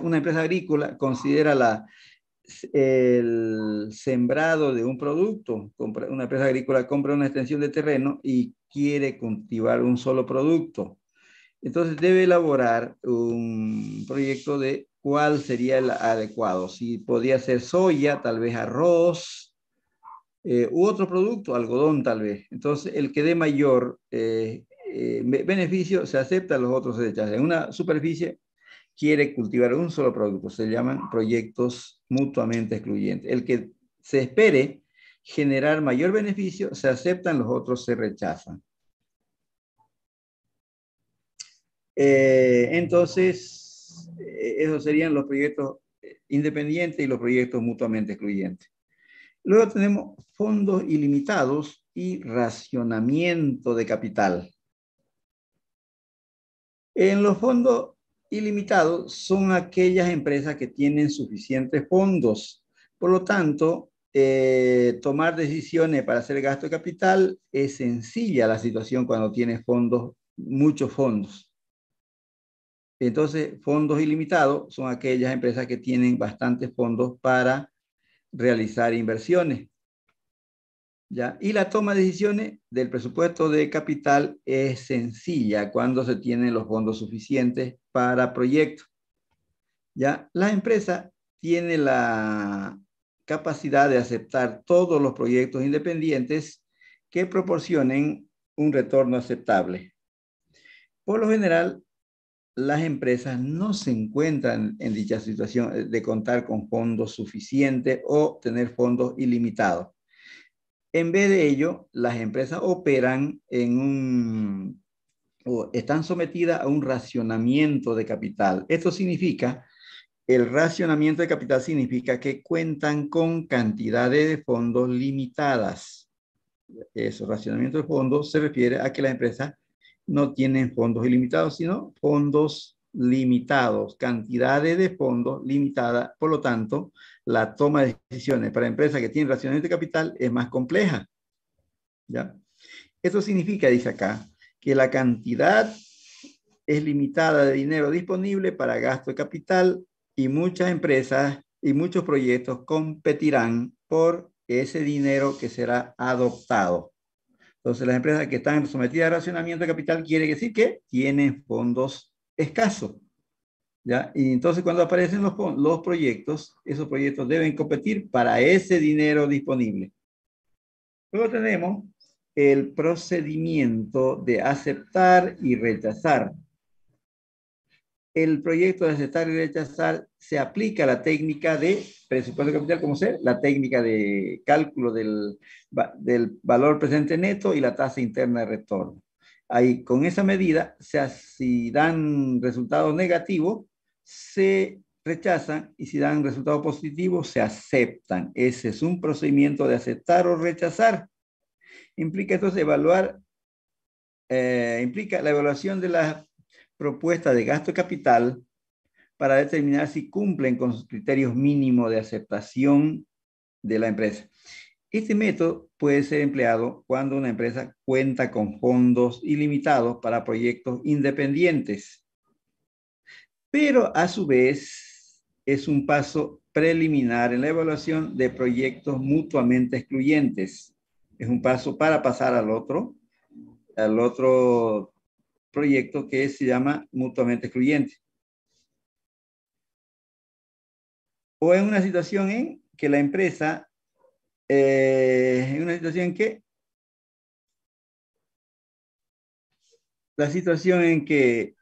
una empresa agrícola considera el sembrado de un producto. Una empresa agrícola compra una extensión de terreno y quiere cultivar un solo producto. Entonces debe elaborar un proyecto de cuál sería el adecuado. Si podía ser soya, tal vez arroz, u otro producto, algodón tal vez. Entonces, el que dé mayor beneficio se acepta, los otros se rechazan. En una superficie quiere cultivar un solo producto, se llaman proyectos mutuamente excluyentes. El que se espere generar mayor beneficio se aceptan, los otros se rechazan. Entonces, esos serían los proyectos independientes y los proyectos mutuamente excluyentes. Luego tenemos fondos ilimitados y racionamiento de capital. En los fondos ilimitados son aquellas empresas que tienen suficientes fondos. Por lo tanto, tomar decisiones para hacer gasto de capital es sencilla la situación cuando tienes fondos, muchos fondos. Entonces, fondos ilimitados son aquellas empresas que tienen bastantes fondos para realizar inversiones. ¿Ya? Y la toma de decisiones del presupuesto de capital es sencilla cuando se tienen los fondos suficientes para proyectos. ¿Ya? La empresa tiene la capacidad de aceptar todos los proyectos independientes que proporcionen un retorno aceptable. Por lo general, las empresas no se encuentran en dicha situación de contar con fondos suficientes o tener fondos ilimitados. En vez de ello, las empresas operan o están sometidas a un racionamiento de capital. Esto significa, el racionamiento de capital significa que cuentan con cantidades de fondos limitadas. Eso, racionamiento de fondos se refiere a que las empresas no tienen fondos ilimitados, sino fondos limitados, cantidades de fondos limitadas. Por lo tanto, la toma de decisiones para empresas que tienen racionamiento de capital es más compleja. ¿Ya? Esto significa, dice acá, que la cantidad es limitada de dinero disponible para gasto de capital y muchas empresas y muchos proyectos competirán por ese dinero que será adoptado. Entonces, las empresas que están sometidas a racionamiento de capital quiere decir que tienen fondos escasos. ¿Ya? Y entonces, cuando aparecen los proyectos, esos proyectos deben competir para ese dinero disponible. Luego tenemos el procedimiento de aceptar y rechazar. El proyecto de aceptar y rechazar se aplica a la técnica de presupuesto de capital, como ser la técnica de cálculo del valor presente neto y la tasa interna de retorno. Ahí, con esa medida, si dan resultados negativos, se rechazan, y si dan resultados positivos, se aceptan. Ese es un procedimiento de aceptar o rechazar. Implica entonces implica la evaluación de la propuesta de gasto de capital para determinar si cumplen con sus criterios mínimos de aceptación de la empresa. Este método puede ser empleado cuando una empresa cuenta con fondos ilimitados para proyectos independientes, pero a su vez es un paso preliminar en la evaluación de proyectos mutuamente excluyentes. Es un paso para pasar al otro proyecto que se llama mutuamente excluyente. O en una situación en que la empresa, la situación en que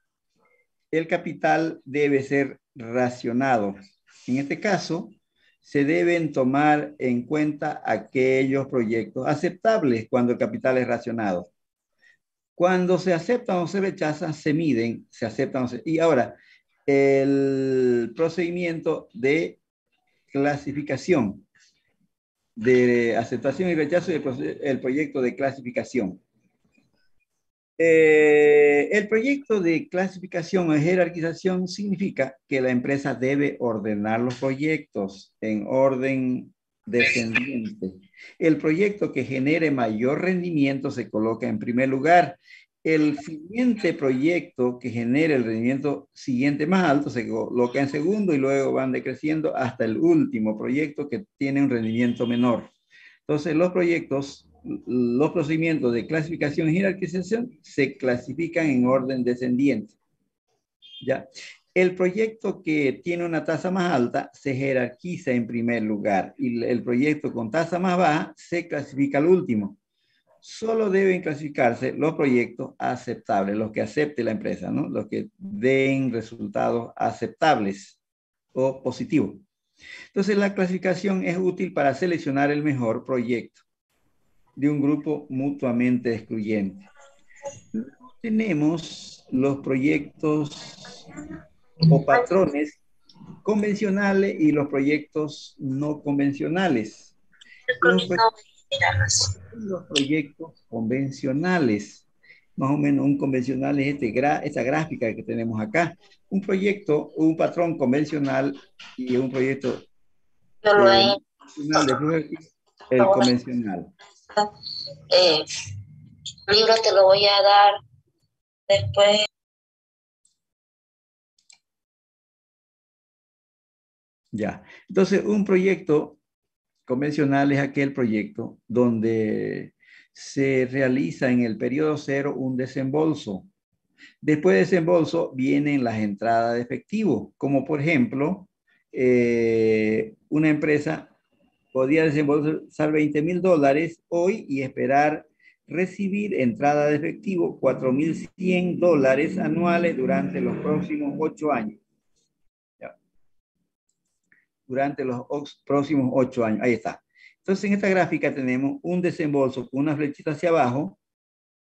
el capital debe ser racionado. En este caso, se deben tomar en cuenta aquellos proyectos aceptables cuando el capital es racionado. Cuando se aceptan o se rechazan, se miden, se aceptan o se... Y ahora, el procedimiento de clasificación, de aceptación y rechazo del proyecto de clasificación. El proyecto de clasificación o jerarquización significa que la empresa debe ordenar los proyectos en orden descendiente. El proyecto que genere mayor rendimiento se coloca en primer lugar. El siguiente proyecto que genere el rendimiento siguiente más alto se coloca en segundo y luego van decreciendo hasta el último proyecto que tiene un rendimiento menor. Entonces, los procedimientos de clasificación y jerarquización se clasifican en orden descendiente. ¿Ya? El proyecto que tiene una tasa más alta se jerarquiza en primer lugar y el proyecto con tasa más baja se clasifica al último. Solo deben clasificarse los proyectos aceptables, los que acepte la empresa, ¿no? Los que den resultados aceptables o positivos. Entonces, la clasificación es útil para seleccionar el mejor proyecto de un grupo mutuamente excluyente. Tenemos los proyectos o patrones convencionales y los proyectos no convencionales. Los proyectos convencionales, más o menos un convencional es esta gráfica que tenemos acá. Un proyecto, un patrón convencional y un proyecto el convencional. Libro te lo voy a dar después. Ya, entonces un proyecto convencional es aquel proyecto donde se realiza en el periodo cero un desembolso. Después de desembolso vienen las entradas de efectivo, como por ejemplo, una empresa podía desembolsar $20,000 hoy y esperar recibir entrada de efectivo $4,100 anuales durante los próximos 8 años. ¿Ya? Durante los próximos 8 años. Ahí está. Entonces, en esta gráfica tenemos un desembolso con una flechita hacia abajo,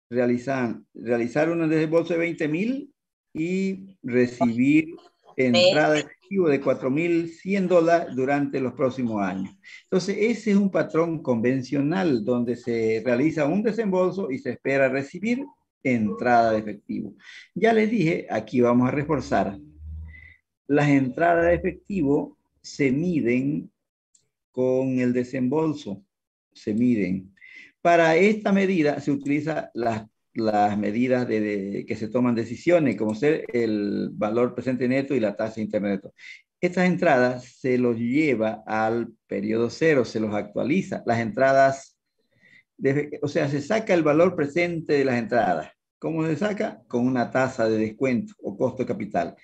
realizar un desembolso de 20,000 y recibir entrada de efectivo de $4,100 durante los próximos años. Entonces, ese es un patrón convencional donde se realiza un desembolso y se espera recibir entrada de efectivo. Ya les dije, aquí vamos a reforzar. Las entradas de efectivo se miden con el desembolso, se miden. Para esta medida se utilizan las medidas que se toman decisiones, como ser el valor presente neto y la tasa interneto. Estas entradas se los lleva al periodo cero, se los actualiza. Las entradas, o sea, se saca el valor presente de las entradas. ¿Cómo se saca? Con una tasa de descuento o costo de capital.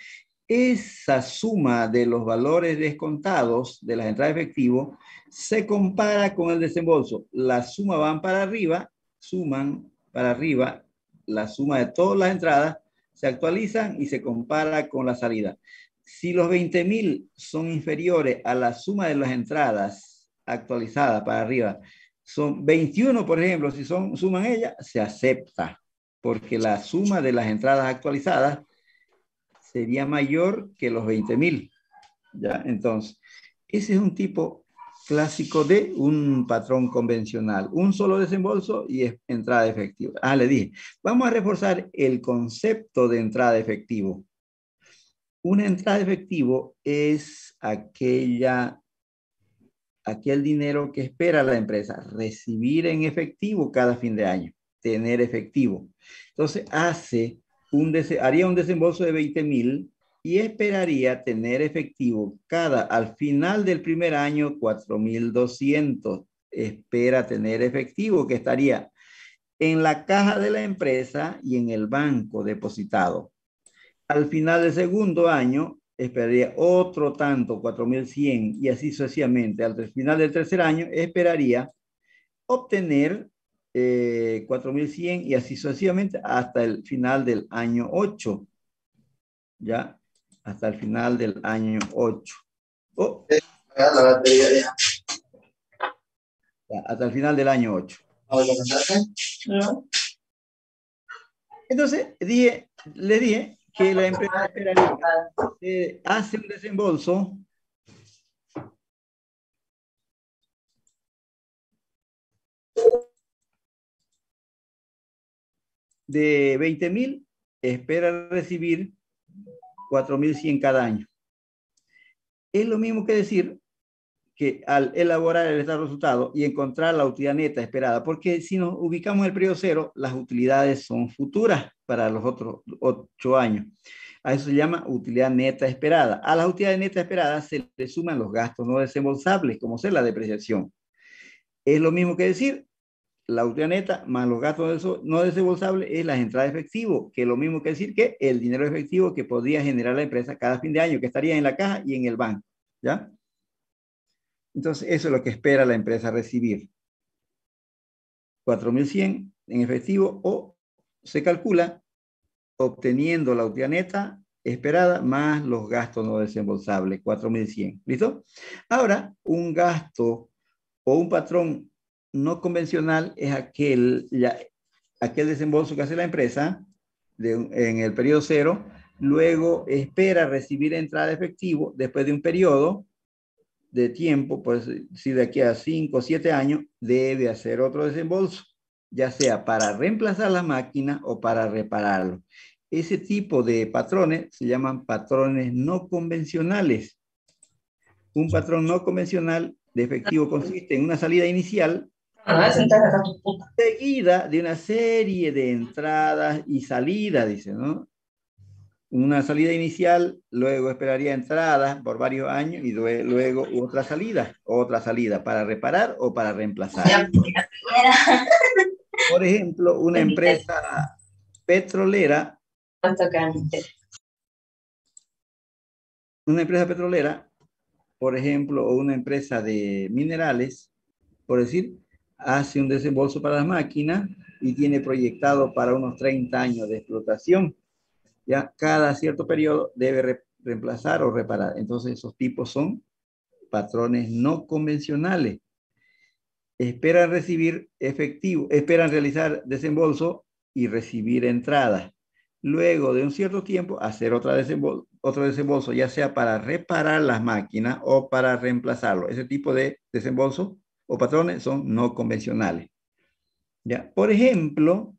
Esa suma de los valores descontados de las entradas de efectivo se compara con el desembolso. Las sumas van para arriba, suman para arriba, la suma de todas las entradas se actualizan y se compara con la salida. Si los 20,000 son inferiores a la suma de las entradas actualizadas para arriba, son 21, por ejemplo, si suman ellas, se acepta, porque la suma de las entradas actualizadas sería mayor que los 20,000. ¿Ya? Entonces, ese es un tipo clásico de un patrón convencional. Un solo desembolso y entrada de efectivo. Le dije, vamos a reforzar el concepto de entrada de efectivo. Una entrada de efectivo es aquel dinero que espera la empresa recibir en efectivo cada fin de año, tener efectivo. Entonces, haría un desembolso de 20,000 y esperaría tener efectivo al final del primer año 4,200. Espera tener efectivo que estaría en la caja de la empresa y en el banco depositado. Al final del segundo año esperaría otro tanto, 4,100 y así sucesivamente. Al final del tercer año esperaría obtener 4,100 y así sucesivamente hasta el final del año 8. ¿Ya? Hasta el final del año 8. Hasta el final del año 8. No. Entonces, le dije que la empresa esperaría, hace un desembolso de 20,000, espera recibir 4,100 cada año. Es lo mismo que decir que al elaborar el estado de resultado y encontrar la utilidad neta esperada, porque si nos ubicamos en el periodo cero, las utilidades son futuras para los otros 8 años. A eso se llama utilidad neta esperada. A las utilidades netas esperadas se le suman los gastos no desembolsables, como ser la depreciación. Es lo mismo que decir la utilidad neta más los gastos no desembolsables es las entradas de efectivo, que es lo mismo que decir que el dinero efectivo que podría generar la empresa cada fin de año, que estaría en la caja y en el banco, ¿ya? Entonces, eso es lo que espera la empresa recibir. 4.100 en efectivo, o se calcula obteniendo la utilidad neta esperada más los gastos no desembolsables, 4.100. ¿Listo? Ahora, un gasto o un patrón no convencional es aquel desembolso que hace la empresa en el periodo cero, luego espera recibir entrada de efectivo después de un periodo de tiempo, pues si de aquí a 5 o 7 años, debe hacer otro desembolso, ya sea para reemplazar la máquina o para repararlo. Ese tipo de patrones se llaman patrones no convencionales. Un patrón no convencional de efectivo consiste en una salida inicial seguida de una serie de entradas y salidas, dice, ¿no? Una salida inicial, luego esperaría entradas por varios años y luego otra salida para reparar o para reemplazar. Por ejemplo, una empresa petrolera, por ejemplo, o una empresa de minerales, por decir, hace un desembolso para las máquinas y tiene proyectado para unos 30 años de explotación. Ya cada cierto periodo debe reemplazar o reparar. Entonces, esos tipos son patrones no convencionales. Esperan realizar desembolso y recibir entradas. Luego de un cierto tiempo, hacer otro desembolso, ya sea para reparar las máquinas o para reemplazarlo. Ese tipo de desembolso o patrones son no convencionales. ¿Ya? Por ejemplo,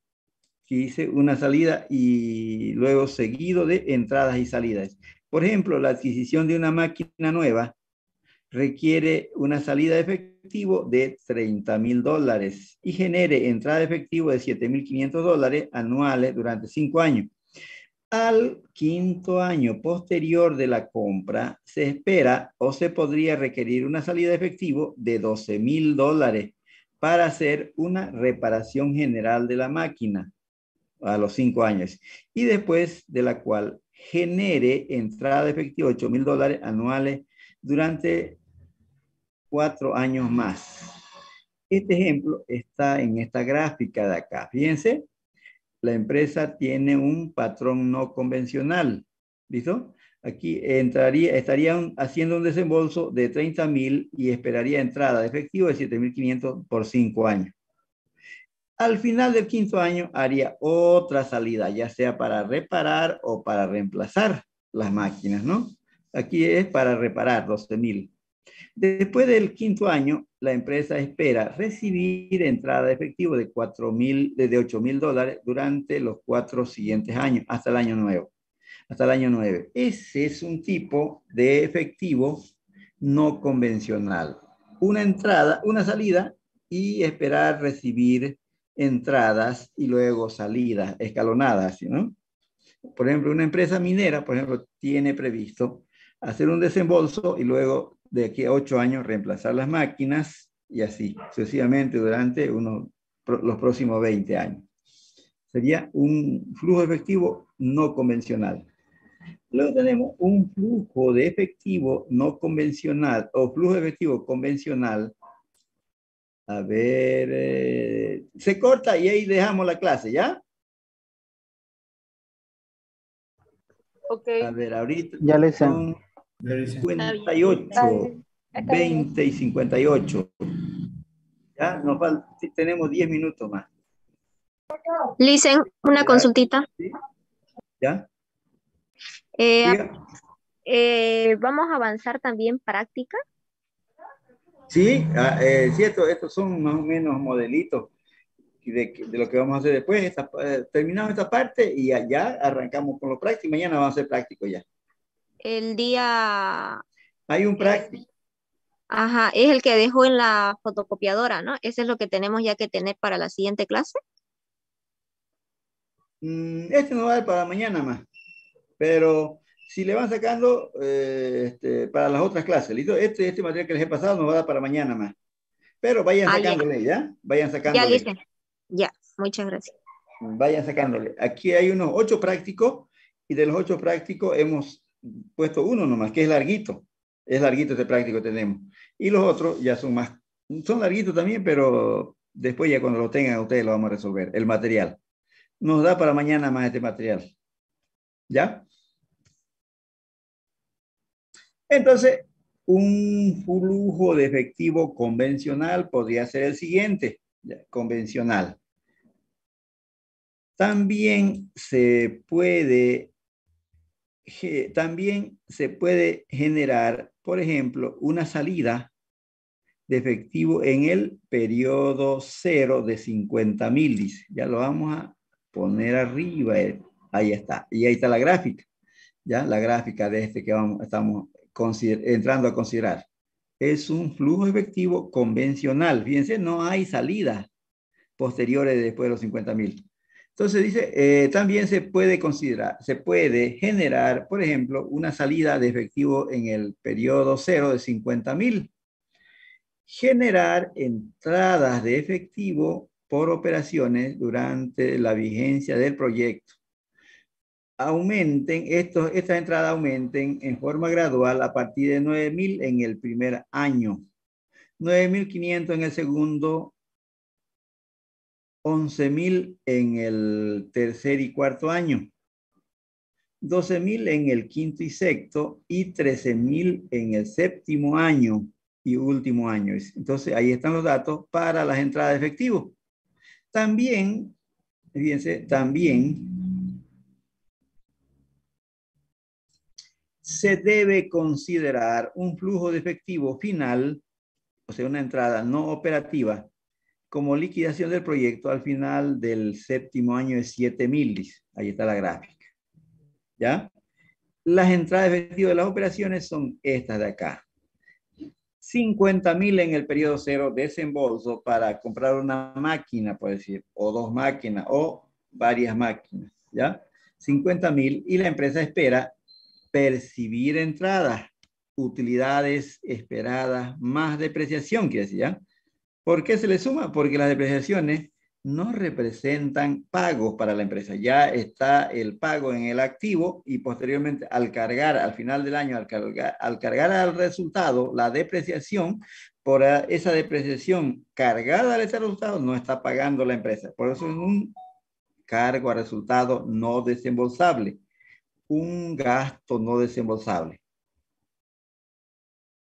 que hice una salida y luego seguido de entradas y salidas. Por ejemplo, la adquisición de una máquina nueva requiere una salida de efectivo de $30,000 y genere entrada de efectivo de $7,500 anuales durante 5 años. Al quinto año posterior de la compra, se espera o se podría requerir una salida de efectivo de $12,000 para hacer una reparación general de la máquina a los 5 años, y después de la cual genere entrada de efectivo de $8,000 anuales durante 4 años más. Este ejemplo está en esta gráfica de acá. Fíjense, la empresa tiene un patrón no convencional. ¿Listo? Aquí estarían haciendo un desembolso de 30,000 y esperaría entrada de efectivo de 7,500 por 5 años. Al final del quinto año haría otra salida, ya sea para reparar o para reemplazar las máquinas, ¿no? Aquí es para reparar 12,000. Después del quinto año, la empresa espera recibir entrada de efectivo de $8,000 durante los 4 siguientes años, hasta el año nuevo. Hasta el año 9. Ese es un tipo de efectivo no convencional. Una salida y esperar recibir entradas y luego salidas escalonadas, ¿no? Por ejemplo, una empresa minera, por ejemplo, tiene previsto hacer un desembolso y luego de aquí a 8 años reemplazar las máquinas y así sucesivamente durante los próximos 20 años. Sería un flujo efectivo no convencional. Luego tenemos un flujo de efectivo no convencional o flujo de efectivo convencional. A ver, se corta y ahí dejamos la clase, ¿ya? Ok. A ver, ahorita Ya le hice. son 58, 20 y 58. Ya, tenemos 10 minutos más. Listen, una ¿Ya? consultita. ¿Sí? ¿Ya? Eh, Diga. Vamos a avanzar también práctica. Sí, cierto, estos son más o menos modelitos de lo que vamos a hacer después. Terminamos esta parte y ya arrancamos con lo práctico. Mañana vamos a hacer práctico ya. El día, Hay un práctico. ajá, es el que dejó en la fotocopiadora, ¿no? Ese es lo que tenemos ya que tener para la siguiente clase. Este no va a dar para mañana más, pero si le van sacando para las otras clases, ¿listo? Este material que les he pasado nos va a dar para mañana más. Pero vayan Ah, ya. sacándole, ¿ya? Vayan Ya, sacándole. listo. Ya, muchas gracias. Vayan sacándole. Aquí hay unos 8 prácticos y de los 8 prácticos hemos puesto uno nomás, que es larguito. Es larguito este práctico que tenemos. Y los otros ya son más, son larguitos también, pero después ya cuando lo tengan ustedes lo vamos a resolver. El material. Nos da para mañana más este material. ¿Ya? Entonces, un flujo de efectivo convencional podría ser el siguiente. ¿Ya? Convencional. También se puede generar, por ejemplo, una salida de efectivo en el periodo cero de 50,000, dice. Ya lo vamos a poner arriba. Ahí está. Y ahí está la gráfica. Ya, la gráfica de este que estamos entrando a considerar. Es un flujo efectivo convencional. Fíjense, no hay salidas posteriores después de los 50,000. Entonces dice, también se puede considerar, se puede generar, por ejemplo, una salida de efectivo en el periodo cero de 50,000. Generar entradas de efectivo por operaciones durante la vigencia del proyecto. Estas entradas aumenten en forma gradual a partir de 9,000 en el primer año, 9,500 en el segundo, 11,000 en el tercer y cuarto año, 12,000 en el quinto y sexto y 13,000 en el séptimo año y último año. Entonces ahí están los datos para las entradas de efectivo. También, fíjense, también se debe considerar un flujo de efectivo final, o sea, una entrada no operativa, como liquidación del proyecto al final del séptimo año de 7,000. Ahí está la gráfica. ¿Ya? Las entradas de efectivo de las operaciones son estas de acá. 50,000 en el periodo cero, desembolso para comprar una máquina, por decir, o 2 máquinas, o varias máquinas. ¿Ya? 50,000 y la empresa espera percibir entradas, utilidades esperadas, más depreciación, quiere decir, ¿ya? ¿Por qué se le suma? Porque las depreciaciones no representan pagos para la empresa. Ya está el pago en el activo y posteriormente al final del año, al cargar al resultado la depreciación, por esa depreciación cargada al resultado no está pagando la empresa. Por eso es un cargo a resultado no desembolsable, un gasto no desembolsable.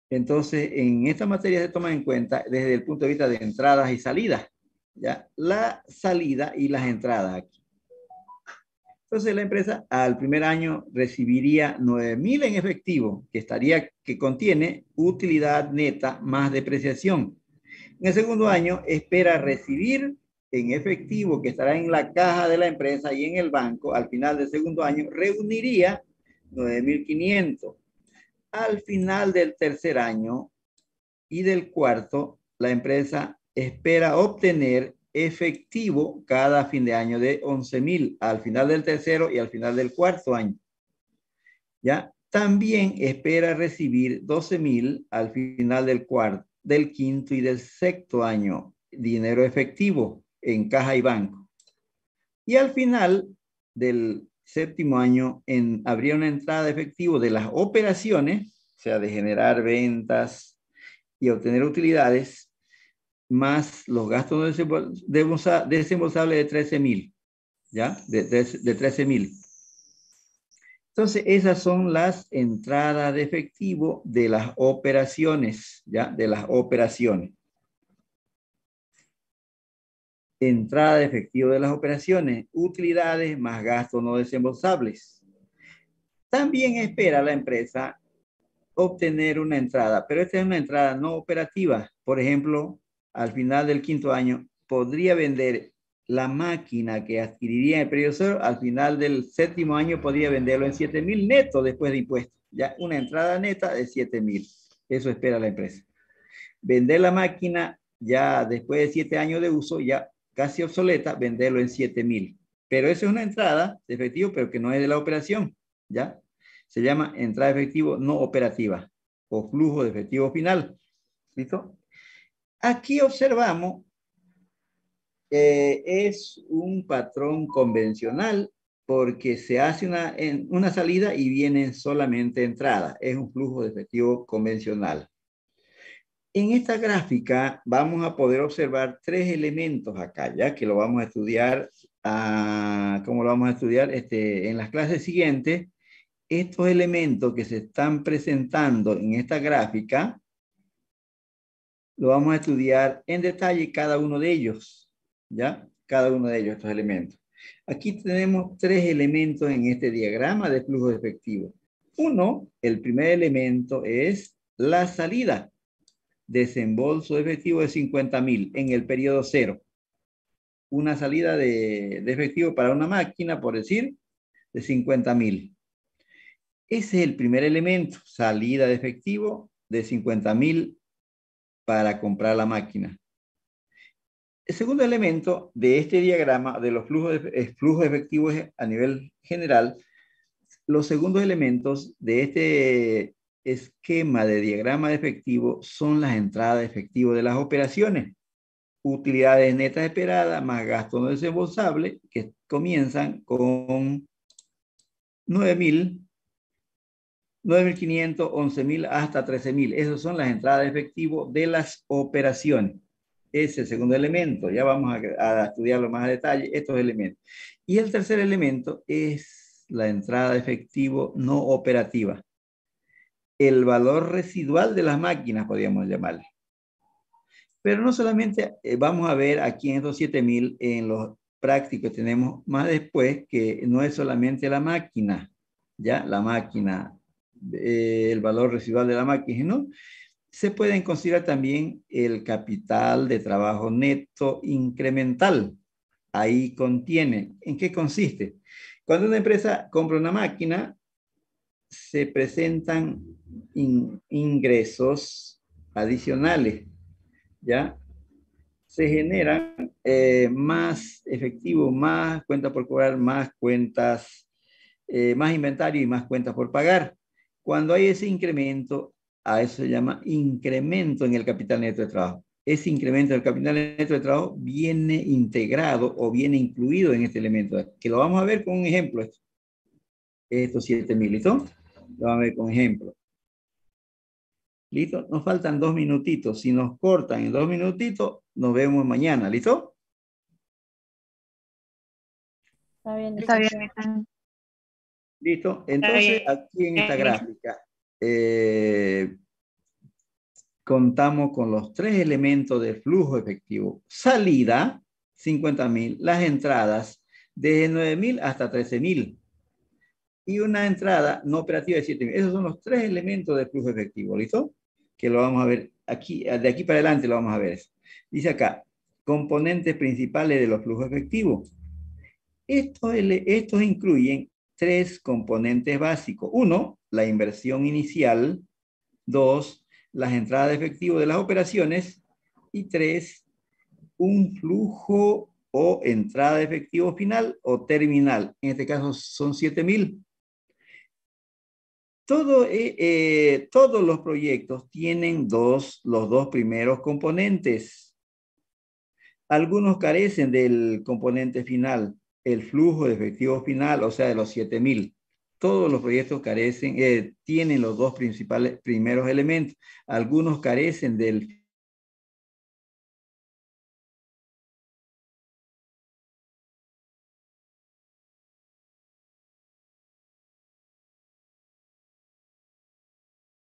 Entonces, en esta materia se toma en cuenta desde el punto de vista de entradas y salidas, ¿ya? La salida y las entradas aquí. Entonces, la empresa al primer año recibiría 9,000 en efectivo, que contiene utilidad neta más depreciación. En el segundo año, espera recibir en efectivo, que estará en la caja de la empresa y en el banco, al final del segundo año, reuniría 9,500. Al final del tercer año y del cuarto, la empresa espera obtener efectivo cada fin de año de 11,000 al final del tercero y al final del cuarto año. ¿Ya? También espera recibir 12,000 al final del quinto y del sexto año, dinero efectivo en caja y banco. Y al final del séptimo año habría una entrada de efectivo de las operaciones, o sea, de generar ventas y obtener utilidades, más los gastos desembolsables de 13,000, ¿ya? De 13,000. Entonces, esas son las entradas de efectivo de las operaciones, ¿ya? De las operaciones. Entrada de efectivo de las operaciones, utilidades más gastos no desembolsables. También espera la empresa obtener una entrada, pero esta es una entrada no operativa. Por ejemplo, al final del quinto año, podría vender la máquina que adquiriría en el periodo cero, al final del séptimo año podría venderlo en 7,000 netos después de impuestos. Ya una entrada neta de 7,000. Eso espera la empresa. Vender la máquina ya después de 7 años de uso, ya casi obsoleta, venderlo en 7,000. Pero esa es una entrada de efectivo, pero que no es de la operación, ¿ya? Se llama entrada de efectivo no operativa o flujo de efectivo final. ¿Listo? Aquí observamos, es un patrón convencional porque se hace una salida y vienen solamente entradas. Es un flujo de efectivo convencional. En esta gráfica vamos a poder observar tres elementos acá, ya que lo vamos a estudiar, ¿cómo lo vamos a estudiar? En las clases siguientes. Estos elementos que se están presentando en esta gráfica, lo vamos a estudiar en detalle cada uno de ellos, ¿ya? Cada uno de ellos, estos elementos. Aquí tenemos tres elementos en este diagrama de flujo de efectivo. Uno, el primer elemento es la salida. Desembolso de efectivo de 50,000 en el periodo 0. Una salida de efectivo para una máquina, por decir, de 50,000. Ese es el primer elemento, salida de efectivo de 50,000 para comprar la máquina. El segundo elemento de este diagrama de los flujos efectivos a nivel general, los segundos elementos de este esquema de diagrama de efectivo son las entradas de efectivo de las operaciones. Utilidades netas esperadas más gastos no desembolsables que comienzan con 9,000, 9,500, 11,000 hasta 13,000. Esas son las entradas de efectivo de las operaciones. Ese es el segundo elemento. Ya vamos a estudiarlo más a detalle, estos elementos. Y el tercer elemento es la entrada de efectivo no operativa. El valor residual de las máquinas, podríamos llamarle. Pero no solamente vamos a ver aquí en estos 7,000, en los prácticos tenemos más después que no es solamente la máquina, ya la máquina, el valor residual de la máquina, ¿no? Se pueden considerar también el capital de trabajo neto incremental. Ahí contiene, ¿en qué consiste? Cuando una empresa compra una máquina, se presentan ingresos adicionales, ¿ya? Se generan más efectivo, más cuentas por cobrar, más cuentas, más inventario y más cuentas por pagar. Cuando hay ese incremento, a eso se llama incremento en el capital neto de trabajo. Ese incremento del capital neto de trabajo viene integrado o viene incluido en este elemento, que lo vamos a ver con un ejemplo. Estos 7,000, ¿listo? Lo vamos a ver con ejemplo. ¿Listo? Nos faltan 2 minutitos. Si nos cortan en 2 minutitos, nos vemos mañana. ¿Listo? Está bien. Está bien. ¿Listo? Entonces, aquí en esta gráfica, contamos con los tres elementos de flujo efectivo. Salida, 50,000. Las entradas, desde 9,000 hasta 13,000. Y una entrada no operativa de 7,000. Esos son los tres elementos de flujo efectivo. ¿Listo? Que lo vamos a ver aquí, de aquí para adelante lo vamos a ver. Dice acá, componentes principales de los flujos efectivos. Estos incluyen tres componentes básicos. Uno, la inversión inicial. Dos, las entradas de efectivo de las operaciones. Y tres, un flujo o entrada de efectivo final o terminal. En este caso son 7,000. Todos los proyectos tienen los dos primeros componentes. Algunos carecen del componente final, el flujo de efectivo final, o sea, de los 7,000. Todos los proyectos tienen los dos primeros elementos. Algunos carecen del